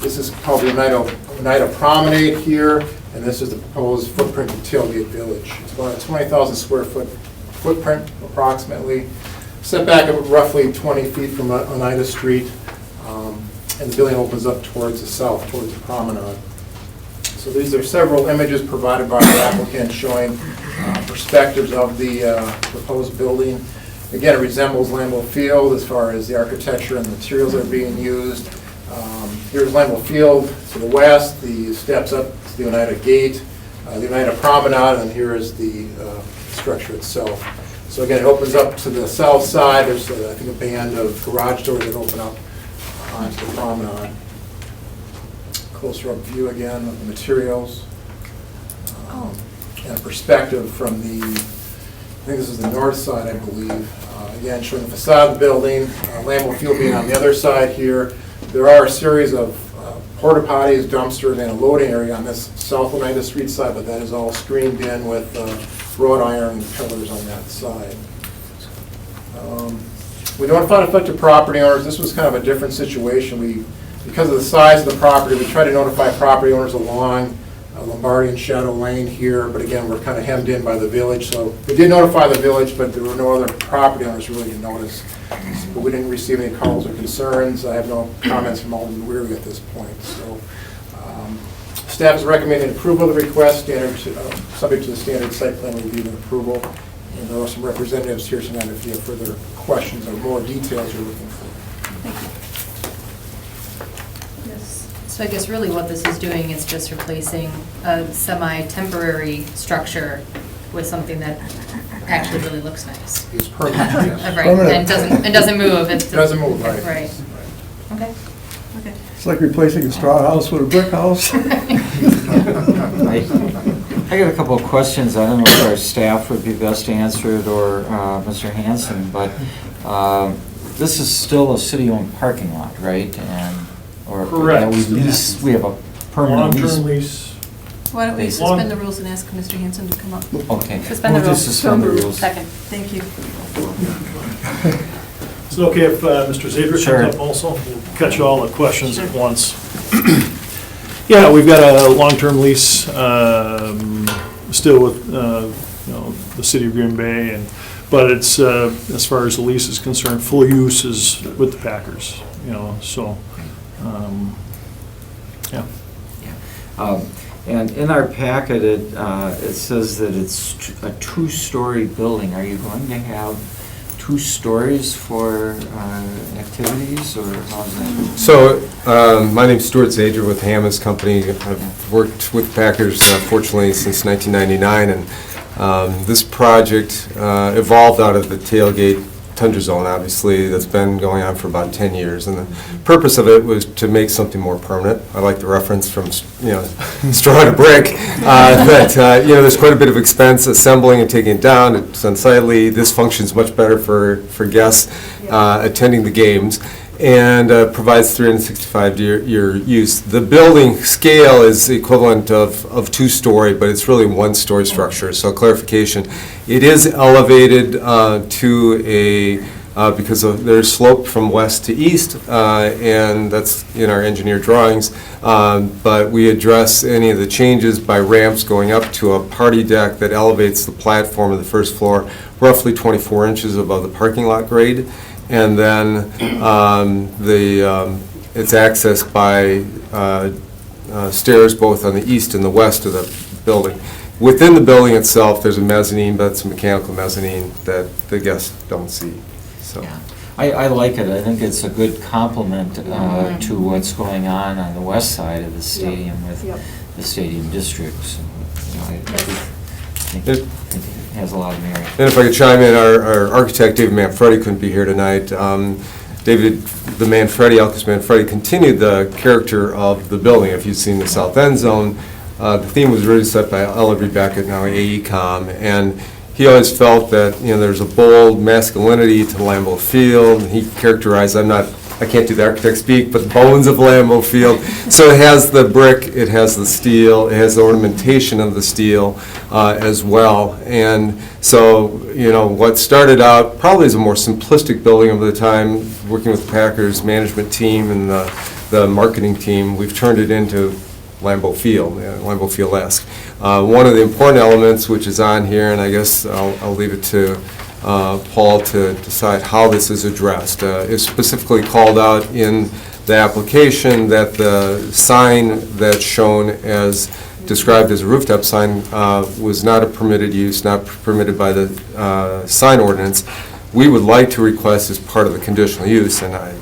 This is called the Oneida Promenade here, and this is the proposed footprint of Tailgate Village. It's about a 20,000 square foot footprint approximately, setback of roughly 20 feet from Oneida Street, and the building opens up towards the south, towards the promenade. So these are several images provided by the applicant showing perspectives of the proposed building. Again, it resembles Lambeau Field as far as the architecture and the materials that are being used. Here's Lambeau Field to the west, the steps up to the Oneida Gate, the Oneida Promenade, and here is the structure itself. So again, it opens up to the south side. There's, I think, a band of garage doors that open up onto the promenade. Closer up view again of the materials. And a perspective from the, I think this is the north side, I believe. Again, showing the facade of the building, Lambeau Field being on the other side here. There are a series of porta potties, dumpsters, and a loading area on this south Oneida Street side, but that is all screened in with wrought iron pillars on that side. We notified affected property owners. This was kind of a different situation. Because of the size of the property, we try to notify property owners along Lombardi and Shadow Lane here, but again, we're kind of hemmed in by the village. So we did notify the village, but there were no other property owners really to notice. But we didn't receive any calls or concerns. I have no comments from Alderman Weary at this point. So staff is recommending approval of the request, subject to the standard site plan review and approval. And there are some representatives here tonight if you have further questions or more details you're looking for. So I guess really what this is doing is just replacing a semi-temporary structure with something that actually really looks nice. It's permanent, yes. Right, and doesn't move. It doesn't move, right. Right. Okay. Okay. It's like replacing a straw house with a brick house. I got a couple of questions. I don't know if our staff would be best to answer it or Mr. Hanson, but this is still a city-owned parking lot, right? Correct. We have a permanent lease. Long-term lease. Why don't we suspend the rules and ask Mr. Hanson to come up? Okay. Suspend the Move to rules. suspend the rules. Second. Thank you. Is it okay if Mr. Zadra Sure. comes up also? We'll catch all the questions at once. Yeah, we've got a long-term lease still with the city of Green Bay, but it's as far as the lease is concerned, full use is with the Packers. So. Yeah. And in our packet, it says that it's a two-story building. Are you going to have 2 stories for activities, or how's that? So, my name's Stuart Zadra with Hammond's Company. I've worked with Packers, fortunately, since 1999, and this project evolved out of the Tailgate Tundra Zone, obviously, that's been going on for about 10 years. And the purpose of it was to make something more permanent. I like the reference from, straw to brick. There's quite a bit of expense assembling and taking it down. It's unsightly. This functions much better for guests attending the games, and provides 365-year use. The building scale is the equivalent of 2-story, but it's really 1-story structure. So clarification, it is elevated to because they're sloped from west to east, and that's in our engineer drawings. But we address any of the changes by ramps going up to a party deck that elevates the platform of the first floor roughly 24 inches above the parking lot grade. And then it's accessed by stairs both on the east and the west of the building. Within the building itself, there's a mezzanine, but it's a mechanical mezzanine that the guests don't see. So, I like it. I think it's a good complement to what's going on the west side of the stadium with the stadium district. So, I think it has a lot of merit. And if I could chime in, our architect, David Manfredi, couldn't be here tonight. David, the Manfredi, Alcus Manfredi, continued the character of the building. If you've seen the south end zone, the theme was really set by Ellery Beckett, now AECom, and he always felt that, there's a bold masculinity to Lambeau Field. He characterized, I can't do the architect speak, but the bones of Lambeau Field. So it has the brick, it has the steel, it has the ornamentation of the steel as well. And so, what started out probably as a more simplistic building over the time, working with the Packers management team and the marketing team, we've turned it into Lambeau Field, Lambeau Field-esque. One of the important elements which is on here, and I guess I'll leave it to Paul to decide how this is addressed. It's specifically called out in the application that the sign that's shown as described as a rooftop sign was not a permitted use, not permitted by the sign ordinance. We would like to request as part of the conditional use, and I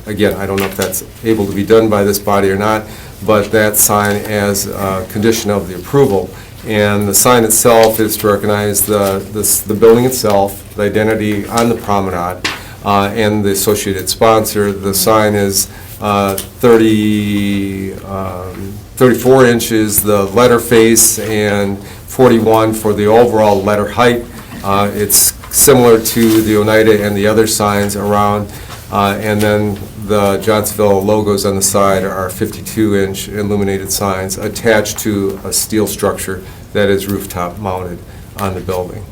don't know if that's able to be done by this body or not, but that sign as a condition of the approval. And the sign itself is to recognize the building itself, the identity on the promenade, and the associated sponsor. The sign is 34 inches, the letter face, and 41 for the overall letter height. It's similar to the Oneida and the other signs around, and then the Johnsonville logos on the side are 52-inch illuminated signs attached to a steel structure that is rooftop mounted on the building.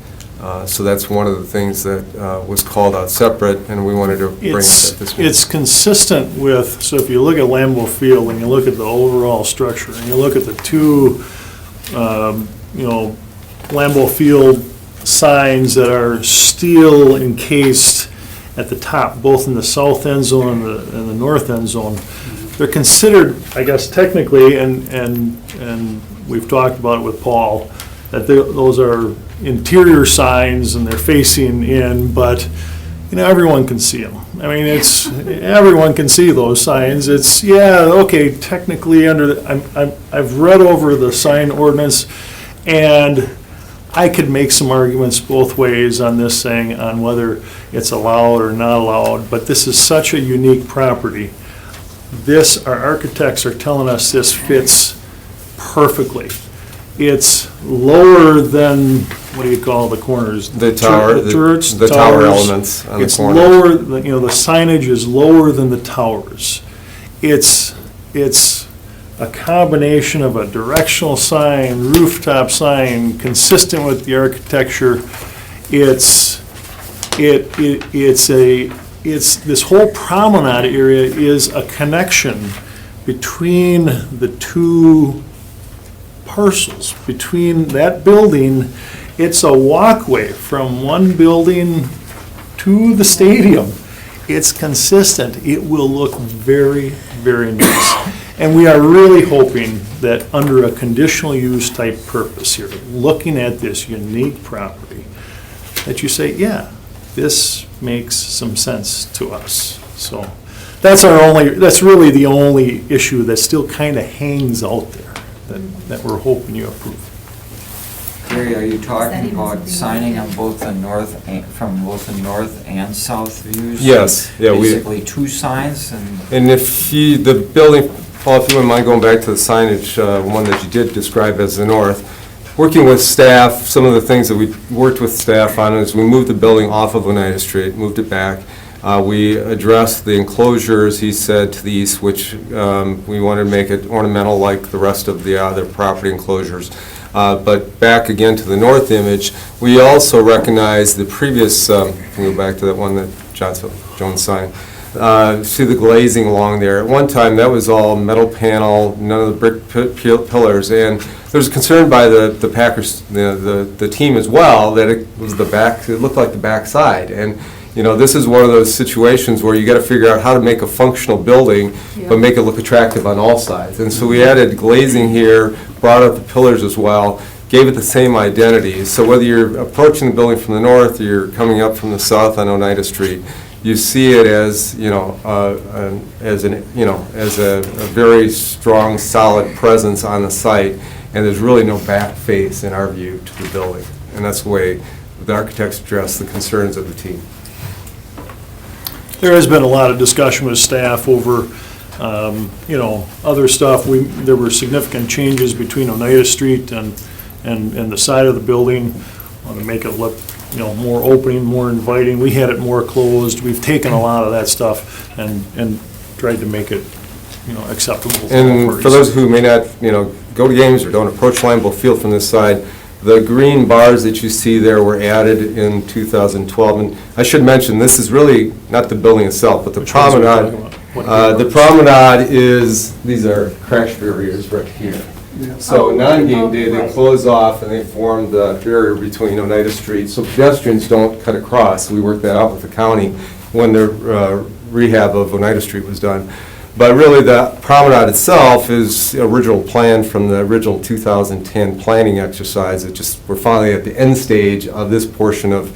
So that's one of the things that was called out separate, and we wanted to bring it at this meeting. It's consistent with, so if you look at Lambeau Field and you look at the overall structure, and you look at the two, Lambeau Field signs that are steel encased at the top, both in the south end zone and the north end zone, they're considered, I guess technically, and we've talked about it with Paul, that those are interior signs and they're facing in, but everyone can see them. I mean, everyone can see those signs. It's technically I've read over the sign ordinance, and I could make some arguments both ways on this thing, on whether it's allowed or not allowed, but this is such a unique property. Our architects are telling us this fits perfectly. It's lower than, what do you call the corners? The tower, the tower elements on the corners. It's lower, the signage is lower than the towers. It's a combination of a directional sign, rooftop sign, consistent with the architecture. It's this whole promenade area is a connection between the two parcels, between that building. It's a walkway from one building to the stadium. It's consistent. It will look very, very nice. And we are really hoping that under a conditional use type purpose here, looking at this unique property, that you say, yeah, this makes some sense to us. So that's really the only issue that still kind of hangs out there that we're hoping you approve. Gary, are you talking about signing on both the north from both the north and south views? Yes, yeah. Basically two signs and if the building, Paul, if you wouldn't mind going back to the signage, one that you did describe as the north, working with staff, some of the things that we worked with staff on is we moved the building off of Oneida Street, moved it back. We addressed the enclosures, he said, to the east, which we wanted to make it ornamental like the rest of the other property enclosures. But back again to the north image, we also recognized the previous, can we go back to that one that Jones signed. See the glazing along there. At one time, that was all metal panel, none of the brick pillars, and there was concern by the Packers, the team as well, that it was the back. It looked like the back side, and this is one of those situations where you got to figure out how to make a functional building, but make it look attractive on all sides. And so we added glazing here, brought up the pillars as well, gave it the same identity. So whether you're approaching the building from the north or you're coming up from the south on Oneida Street, you see it as as a very strong, solid presence on the site. and there's really no back face, in our view, to the building. And that's the way the architects address the concerns of the team. There has been a lot of discussion with staff over, other stuff. There were significant changes between Oneida Street and the side of the building to make it look, more opening, more inviting. We had it more closed. We've taken a lot of that stuff and tried to make it, acceptable. And for those who may not, go to games or don't approach Lambeau Field from this side, the green bars that you see there were added in 2012. And I should mention, this is really not the building itself, but the promenade. The promenade is, these are crash barriers right here. So non-game day, they close off and they form the barrier between Oneida Street, so pedestrians don't cut across. We worked that out with the county when the rehab of Oneida Street was done. But really, the promenade itself is original plan from the original 2010 planning exercise. We're finally at the end stage of this portion of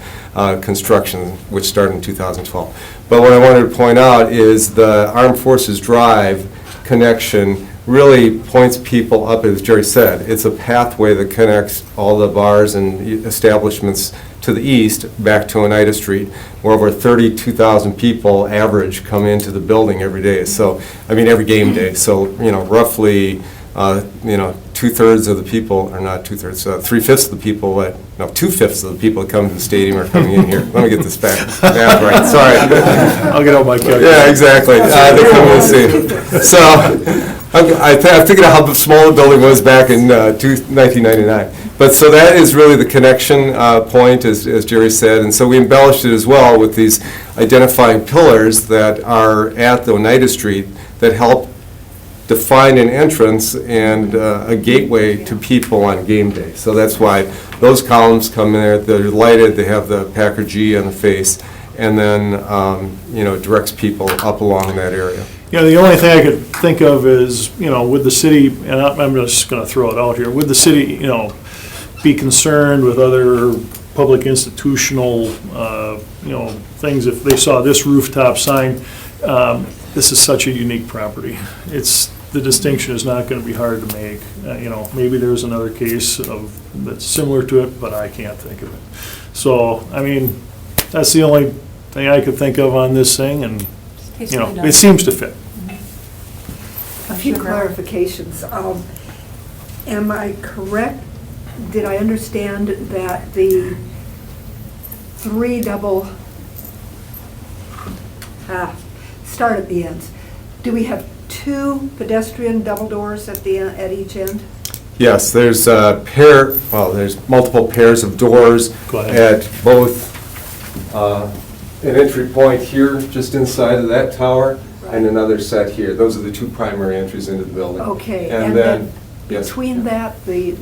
construction, which started in 2012. But what I wanted to point out is the Armed Forces Drive connection really points people up, as Jerry said. It's a pathway that connects all the bars and establishments to the east back to Oneida Street, where over 32,000 people average come into the building every day. So, every game day. So, roughly, two-thirds of the people, or not two-thirds, three-fifths of the people, two-fifths of the people that come to the stadium are coming in here. Let me get this back. Yeah, right, sorry. I'll get out my calculator. Yeah, exactly. They come in the stadium. So, I'm thinking of how small the building was back in 1999. But so that is really the connection point, as Jerry said. And so we embellished it as well with these identifying pillars that are at the Oneida Street that help define an entrance and a gateway to people on game day. So that's why those columns come in there. They're lighted. They have the Packer G on the face, and then directs people up along that area. The only thing I could think of is, with the city, and I'm just going to throw it out here, would the city, be concerned with other public institutional, things if they saw this rooftop sign? This is such a unique property. The distinction is not going to be hard to make. Maybe there's another case that's similar to it, but I can't think of it. So, that's the only thing I could think of on this thing, and it seems to fit. A few clarifications. Am I correct? Did I understand that the three double, start at the ends, do we have two pedestrian double doors at at each end? Yes, there's there's multiple pairs of doors at both an entry point here, just inside of that tower, and another set here. Those are the two primary entries into the building. Okay, and then yes. Between that, these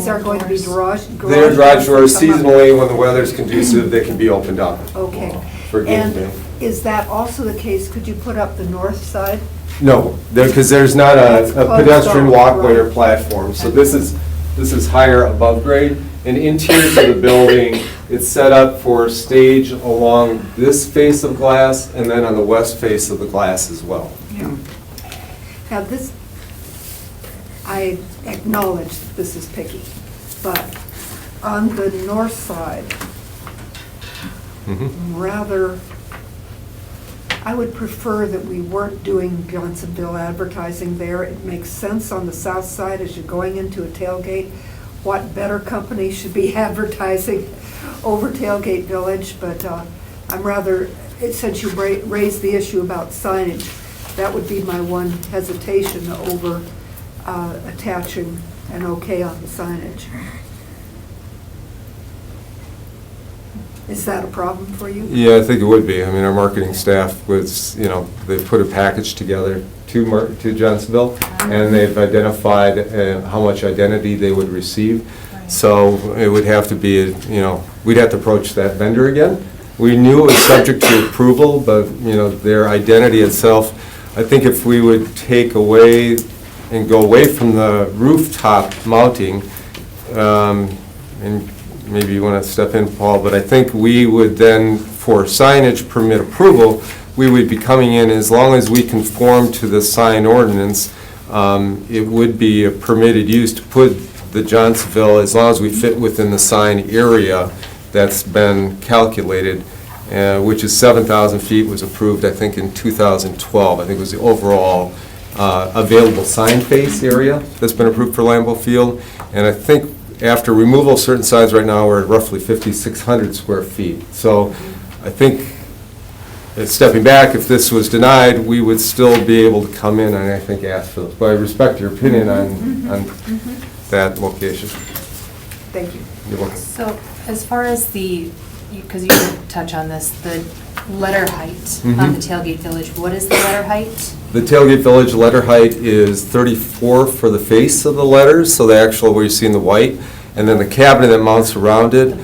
are going to be garage doors? They're garage doors. Seasonally, when the weather's conducive, they can be opened up. Okay. For game day. Is that also the case? Could you put up the north side? No, because there's not a pedestrian walkway or platform. So this is higher above grade. And interior to the building, it's set up for stage along this face of glass and then on the west face of the glass as well. Yeah. Now this, I acknowledge that this is picky, but on the north side, rather, I would prefer that we weren't doing Johnsonville advertising there. It makes sense on the south side as you're going into a tailgate. What better company should be advertising over Tailgate Village? But I'm rather, since you raised the issue about signage, that would be my one hesitation over attaching an okay on the signage. Is that a problem for you? Yeah, I think it would be. Our marketing staff was, they put a package together to Johnsonville, and they've identified how much identity they would receive. So it would have to be, we'd have to approach that vendor again. We knew it was subject to approval, but, their identity itself, I think if we would take away and go away from the rooftop mounting, and maybe you want to step in, Paul, but I think we would then, for signage permit approval, we would be coming in, as long as we conform to the sign ordinance, it would be a permitted use to put the Johnsonville, as long as we fit within the sign area that's been calculated, which is 7,000 feet, was approved, I think, in 2012. I think it was the overall available sign face area that's been approved for Lambeau Field. And I think after removal of certain signs right now, we're at roughly 5,600 square feet. So I think, stepping back, if this was denied, we would still be able to come in and I think ask for those. But I respect your opinion on that location. Thank you. You're welcome. So as far as because you did touch on this, the letter height on the Tailgate Village, what is the letter height? The Tailgate Village letter height is 34 for the face of the letters, so the actual where you're seeing the white, and then the cabinet that mounts around it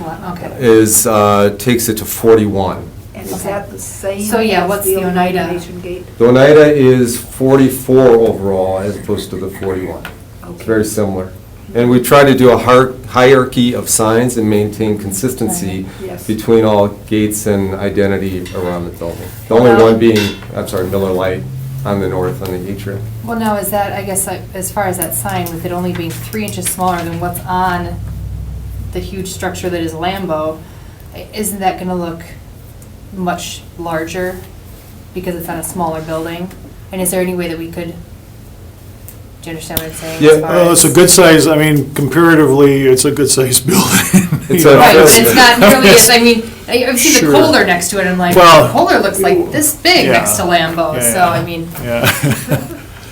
is takes it to 41. And is that the same? So, yeah, as what's the Oneida? illumination gate? The Oneida is 44 overall as opposed to the 41. It's very similar. And we try to do a hierarchy of signs and maintain consistency Yes. between all gates and identity around the building. The only one being, Miller Lite on the north on the atrium. Well, now, is that, I guess, as far as that sign, with it only being 3 inches smaller than what's on the huge structure that is Lambeau, isn't that going to look much larger because it's on a smaller building? And is there any way that we could, do you understand what I'm saying? Yeah, as far it's a as- good size, I mean, comparatively, it's a good sized building. It's You know, Right, but it's- it's not nearly as, I mean, I've seen the Sure. Kohler next to it, and I'm like, Well, Kohler looks like this big yeah, next to Lambeau, yeah, so, I mean, Yeah.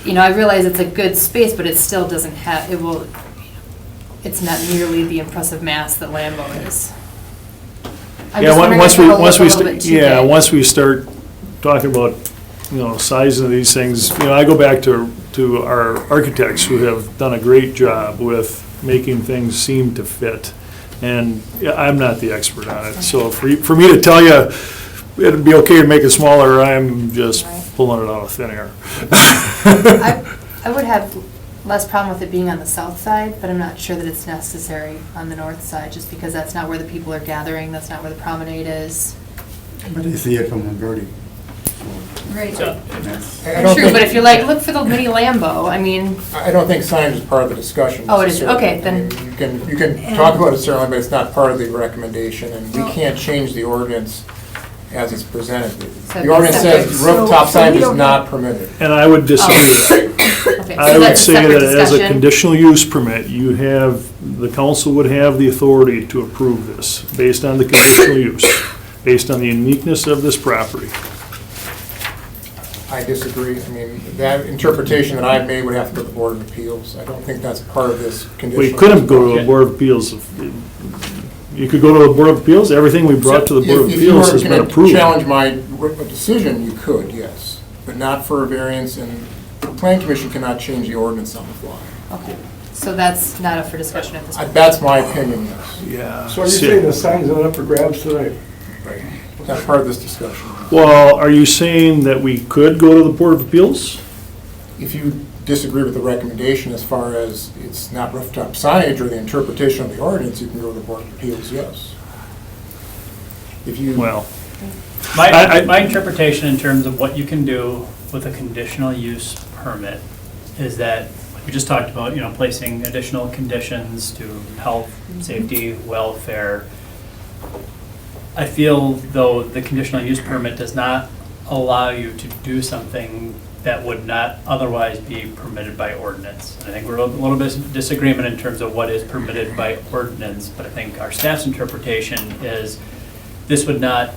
you know, I realize it's a good space, but it still doesn't have, it's not nearly the impressive mass that Lambeau is. I'm Yeah, just wondering once if we, it'll once look we, a little bit too yeah, big. once we start talking about, size of these things, I go back to our architects who have done a great job with making things seem to fit. And yeah, I'm not the expert on it, so for me to tell you it'd be okay to make it smaller, I'm just pulling it out of thin air. I would have less problem with it being on the south side, but I'm not sure that it's necessary on the north side, just because that's not where the people are gathering, that's not where the promenade is. But they see it from Monverde. Right. That's- I don't True, think- but if you're like, look for the mini Lambeau, I mean, I don't think signage is part of the discussion. Oh, it is, necessarily. okay, then- I mean, you can talk about it certainly, but it's not part of the recommendation, and we Well- can't change the ordinance as it's presented. So The ordinance that's says separate. rooftop So we signage is don't not permitted. And I would disagree with that. okay, I so would that's a say separate that as a discussion. conditional use permit, the council would have the authority to approve this based on the conditional use, based on the uniqueness of this property. I disagree. I mean, that interpretation that I've made would have to go to the Board of Appeals. I don't think that's part of this conditional. We couldn't go to a Board of Appeals. You could go to the Board of Appeals, everything we brought to the Board of If you Appeals were has been gonna approved. challenge my decision, you could, yes, but not for a variance, and the Plan Commission cannot change the ordinance on the fly. Okay, so that's not up for discussion at this point. That's my opinion, yes. Yeah. So you're saying the sign's not up for grabs tonight? That's part of this discussion. Well, are you saying that we could go to the Board of Appeals? If you disagree with the recommendation as far as it's not rooftop signage or the interpretation of the ordinance, you can go to the Board of Appeals, yes. If you. Well, My interpretation in terms of what you can do with a conditional use permit is that, like we just talked about, placing additional conditions to health, safety, welfare. I feel though the conditional use permit does not allow you to do something that would not otherwise be permitted by ordinance. And I think we're a little bit of disagreement in terms of what is permitted by ordinance, but I think our staff's interpretation is this would not,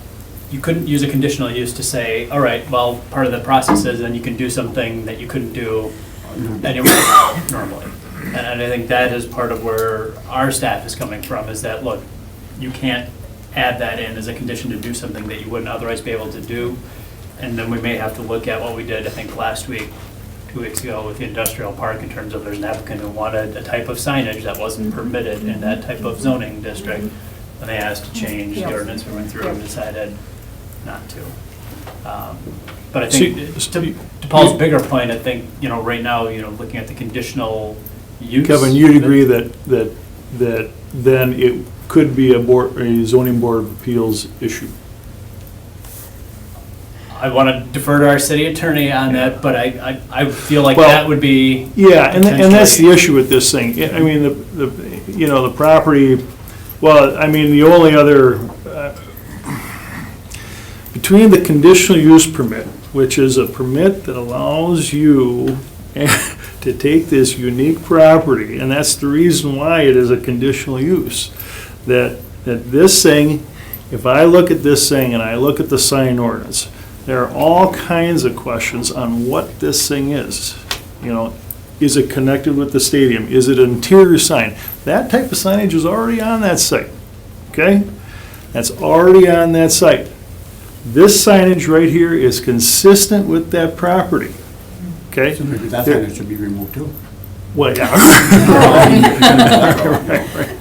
you couldn't use a conditional use to say, all right, well, part of the process is then you can do something that you couldn't do anywhere normally. And I think that is part of where our staff is coming from, is that, look, you can't add that in as a condition to do something that you wouldn't otherwise be able to do. And then we may have to look at what we did, I think, last week, 2 weeks ago with the industrial park in terms of there's an applicant who wanted a type of signage that wasn't permitted in that type of zoning district. And they asked to change the ordinance, we went through and decided not to. But I think, to Paul's bigger point, I think, right now, looking at the conditional use. Kevin, you'd agree that then it could be a zoning Board of Appeals issue? I want to defer to our city attorney on that, but I feel like Well, that would be. Yeah, and that's the potentially- issue with this thing. I mean, the property, well, I mean, the only other, between the conditional use permit, which is a permit that allows you to take this unique property, and that's the reason why it is a conditional use, that this thing, if I look at this thing and I look at the sign ordinance, there are all kinds of questions on what this thing is. You know, is it connected with the stadium? Is it an interior sign? That type of signage is already on that site, okay? That's already on that site. This signage right here is consistent with that property, okay? So maybe that signage should be removed too. Well, yeah. Right.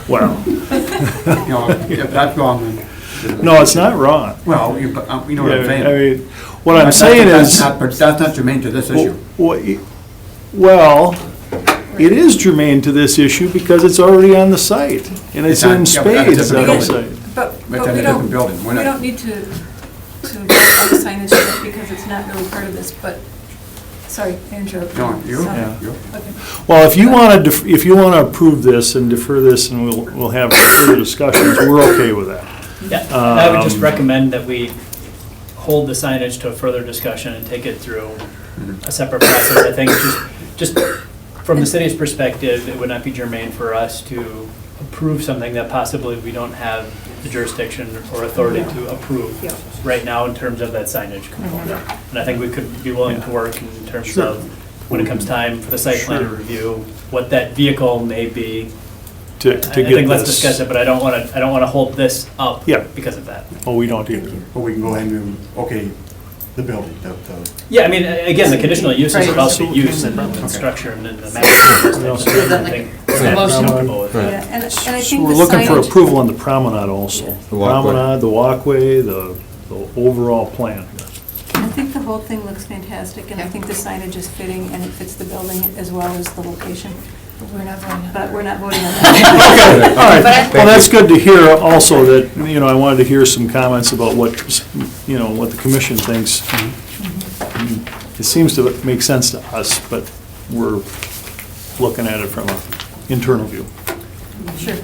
Well. You know, if that's wrong, then. No, it's not wrong. Well, you know what I'm Yeah, saying. I mean, what I'm saying is. But that's not germane to this issue. Well, it is germane to this issue because it's already on the site, and it's in spades on the site. But It's we in a different building. We're not- don't need to vote on the signage yet because it's not really part of this, but, sorry, Andrew. No, you, Sorry. you. Okay. Well, if you want to approve this and defer this, and we'll have further discussions, we're okay with that. Yeah, I would just recommend that we hold the signage to a further discussion and take it through a separate process. I think just from the city's perspective, it would not be germane for us to approve something that possibly we don't have the jurisdiction or authority to approve right now in terms of that signage component. And I think we could be willing to work in terms Sure. of, when it comes time for the site plan Sure. review, what that vehicle may be. To I get think let's this. discuss it, but I don't want to hold this up Yeah. because of that. Oh, we don't either. But we can go ahead and, okay, the building, the. Yeah, I mean, again, the conditional uses Right. are also use and Okay. structure and the maximum. Yeah. I think we're motion. comfortable with that. Yeah, and I So think we're the looking for signage, approval on the promenade also. The walkway. Promenade, the walkway, the overall plan. I think the whole thing looks fantastic, and I think the signage is fitting, and it fits the building as well as the location. We're not voting on that. But we're not voting on that. Okay, all right. Well, that's good to hear also that, I wanted to hear some comments about what the commission thinks. It seems to make sense to us, but we're looking at it from an internal view. Sure.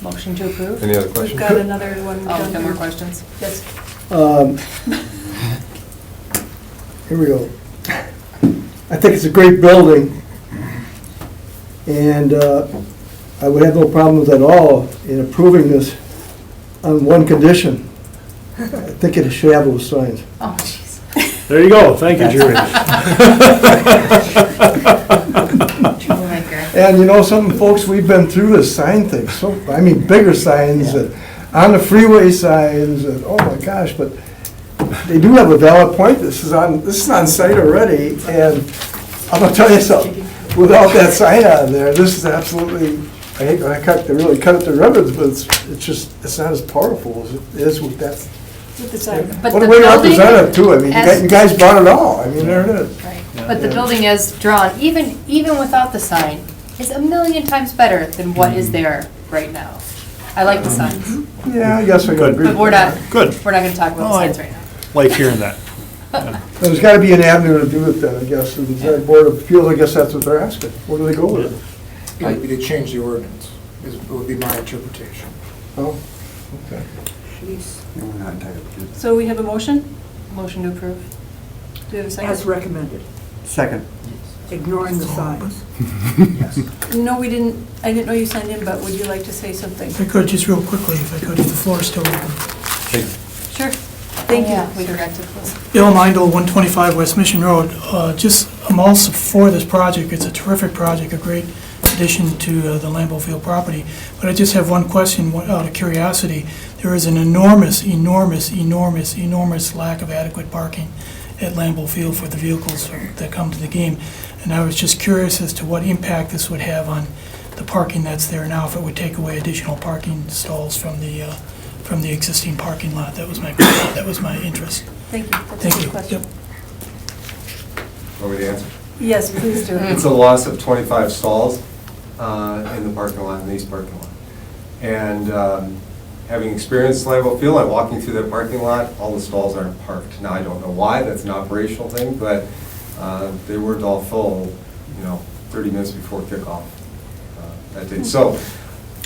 Motion to approve? Any other We've questions? got another one. Oh, down no more here. questions? Yes. Here we go. I think it's a great building, and I would have no problems at all in approving this on one condition. I think it should have those signs. Oh, jeez. There you go. Thank you, Jerry. Troublemaker. And some folks, we've been through this sign thing, so, bigger signs, on the freeway signs, and, oh my gosh, but they do have a valid point, this is on site already, and I'm gonna tell you something, without that sign on there, this is absolutely, I hate, they really cut it to ribbons, but it's not as powerful as it is with that. With the sign. But What the a way to building represent it too, as- you guys bought it all, there it is. Right. But the building as drawn, even without the sign, is a million times better than what is there right now. I like the signs, Yeah, I guess I Good. agree. but we're not Good. gonna talk about the signs right now. Like hearing that. There's gotta be an avenue to do it then, I guess, and the Board of Appeals, I guess that's what they're asking, where do they go with it? Maybe to change the ordinance, would be my interpretation. Oh, okay. No, we're not entitled to it. So we have a motion? Motion to approve. Do we have a second? As recommended, Second. ignoring the signs. No, we didn't, I didn't know you signed in, but would you like to say something? If I could, just real quickly, if the floor is still open. Sure. Thank you. Yeah, we forgot to close. Bill Mindel, 125 West Mission Road. I'm also for this project. It's a terrific project, a great addition to the Lambeau Field property. But I just have one question out of curiosity. There is an enormous lack of adequate parking at Lambeau Field for the vehicles that come to the game. And I was just curious as to what impact this would have on the parking that's there now, if it would take away additional parking stalls from the existing parking lot. That was my interest. Thank you. That's a Thank good you. question. Yep. Want me to answer? Yes, please do. It's a loss of 25 stalls in the parking lot, in the east parking lot. And having experienced Lambeau Field, I'm walking through that parking lot, all the stalls aren't parked. Now, I don't know why, that's an operational thing, but they weren't all full, 30 minutes before kickoff that day. So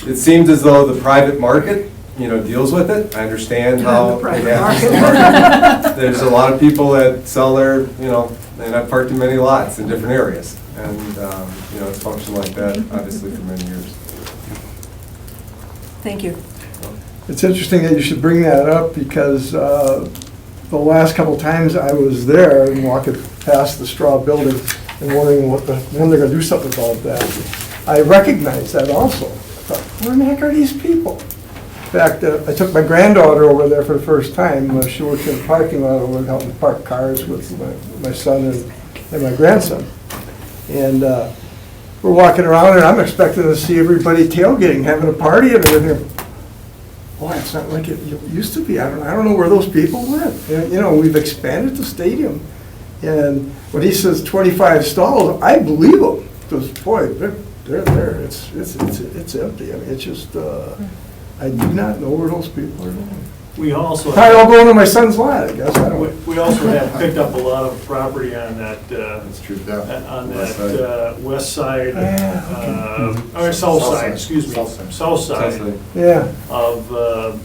it seems as though the private market, deals with it. I understand how. The private yeah, market. There's a lot of people that sell their, and I've parked in many lots in different areas. And, it's functioned like that, obviously, for many years. Thank you. It's interesting that you should bring that up because the last couple times I was there and walking past the straw building and wondering when they're gonna do something about that. I recognize that also. I thought, where the heck are these people? In fact, I took my granddaughter over there for the first time. She works in the parking lot over there, helping park cars with my son and my grandson. And we're walking around and I'm expecting to see everybody tailgating, having a party and everything. Boy, it's not like it used to be. I don't know where those people went. And, we've expanded the stadium. And when he says 25 stalls, I believe him. Because, boy, they're there. It's empty. I mean, it's just, I do not know where those people are going. We also. Probably all going to my son's lot, I guess. I don't know. We also have picked up a lot of property on that. That's true. On that west side, or south side, excuse me, south side. Yeah. Of, the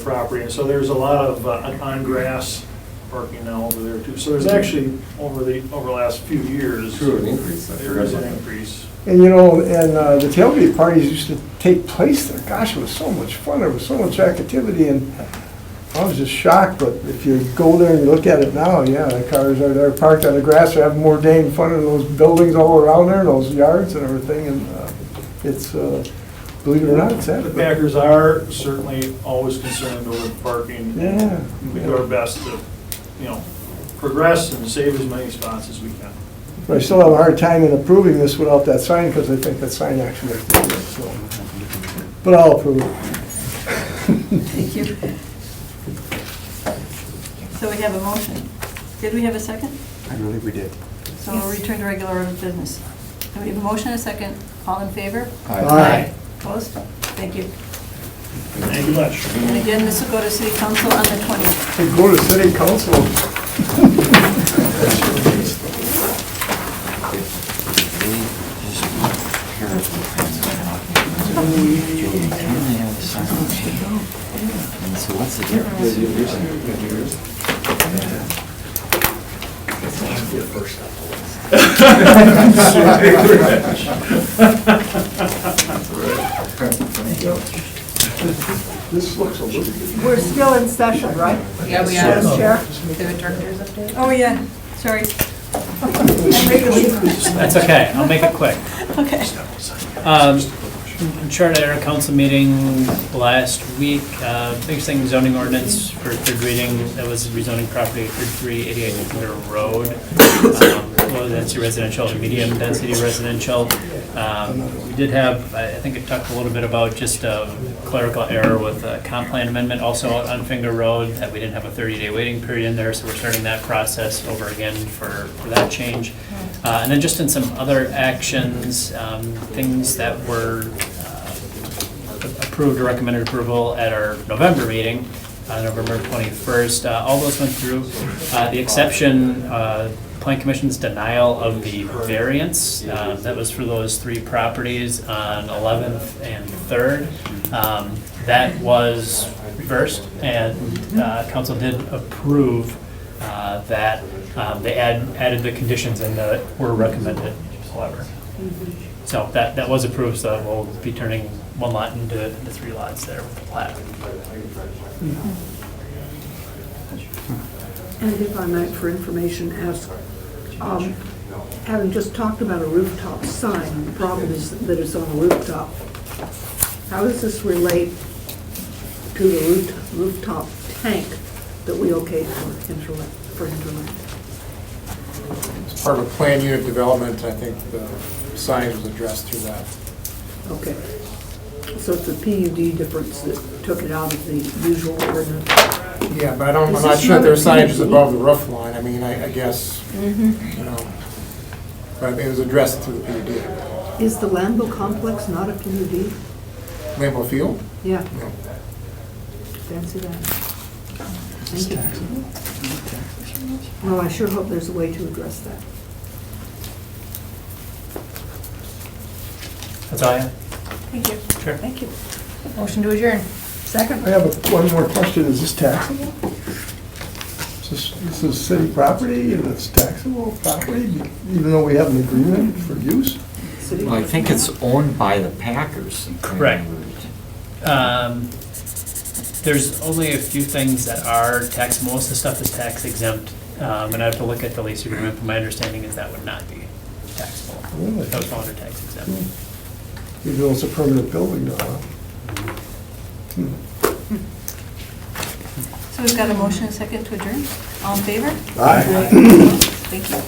property. And so there's a lot of on grass parking now over there too. So there's actually, over the last few years. True, an increase. There is an increase. And the tailgate parties used to take place there. Gosh, it was so much fun. There was so much activity, and I was just shocked. But if you go there and you look at it now, yeah, the cars are there parked on the grass. They're having more dang fun in those buildings all around there, those yards and everything. And it's, believe it or not, it's The happening. Packers are certainly always concerned over parking. Yeah. We do our best to, progress and save as many spots as we can. But I still have a hard time in approving this without that sign, because I think that sign actually makes it, so. But I'll approve it. Thank you. So we have a motion. Did we have a second? I believe we did. So we'll return to regular order of business. So we have a motion and a second. All in favor? Aye. Opposed? Thank you. Thank you much. And again, this will go to city council on the 20th. Hey, go to city council. So what's the difference? This looks a little bit. We're still in session, right? Yeah, we Madam are. Chair? The director's update? Oh, yeah, sorry. I'm ready to leave. That's okay, I'll make it quick. Okay. Charter at our council meeting last week, biggest thing, zoning ordinance for third reading, that was rezoning property for 388 Clear Road. Low density residential and medium density residential. We did have, I think it talked a little bit about just a clerical error with a comp plan amendment also on Finger Road, that we didn't have a 30-day waiting period in there, so we're starting that process over again for that change. And then just in some other actions, things that were approved or recommended approval at our November meeting, November 21st. All those went through. The exception, Plan Commission's denial of the variance, that was for those three properties on 11th and 3rd. That was reversed, and council did approve that. They added the conditions in that were recommended, however. So that was approved, so we'll be turning one lot into the three lots there with the plat. And if I might, for information, ask, having just talked about a rooftop sign, the problem is that it's on a rooftop. How does this relate to the rooftop tank that we okayed for Hinterland? It's part of a planned unit development. I think the signage was addressed through that. Okay. So it's a PUD difference that took it out of the usual ordinance? Yeah, but I'm not sure if their signage is above the roof line. I mean, I guess, but it was addressed through the PUD. Is the Lambeau complex not a PUD? Lambeau Field? Yeah. No. fancy that. Thank you. Well, I sure hope there's a way to address that. That's all I have. Thank you. Sure. Thank you. Motion to adjourn. Second? I have one more question. Is this taxable? This is city property and it's taxable property, even though we have an agreement for use? Well, I think it's owned by the Packers. Correct. There's only a few things that are tax, most of the stuff is tax exempt, and I have to look at the lease agreement, but my understanding is that would not be taxable. Really? That would fall under tax exempt. Even though it's a permanent building now, huh? So we've got a motion and a second to adjourn. All in favor? Aye. Thank you.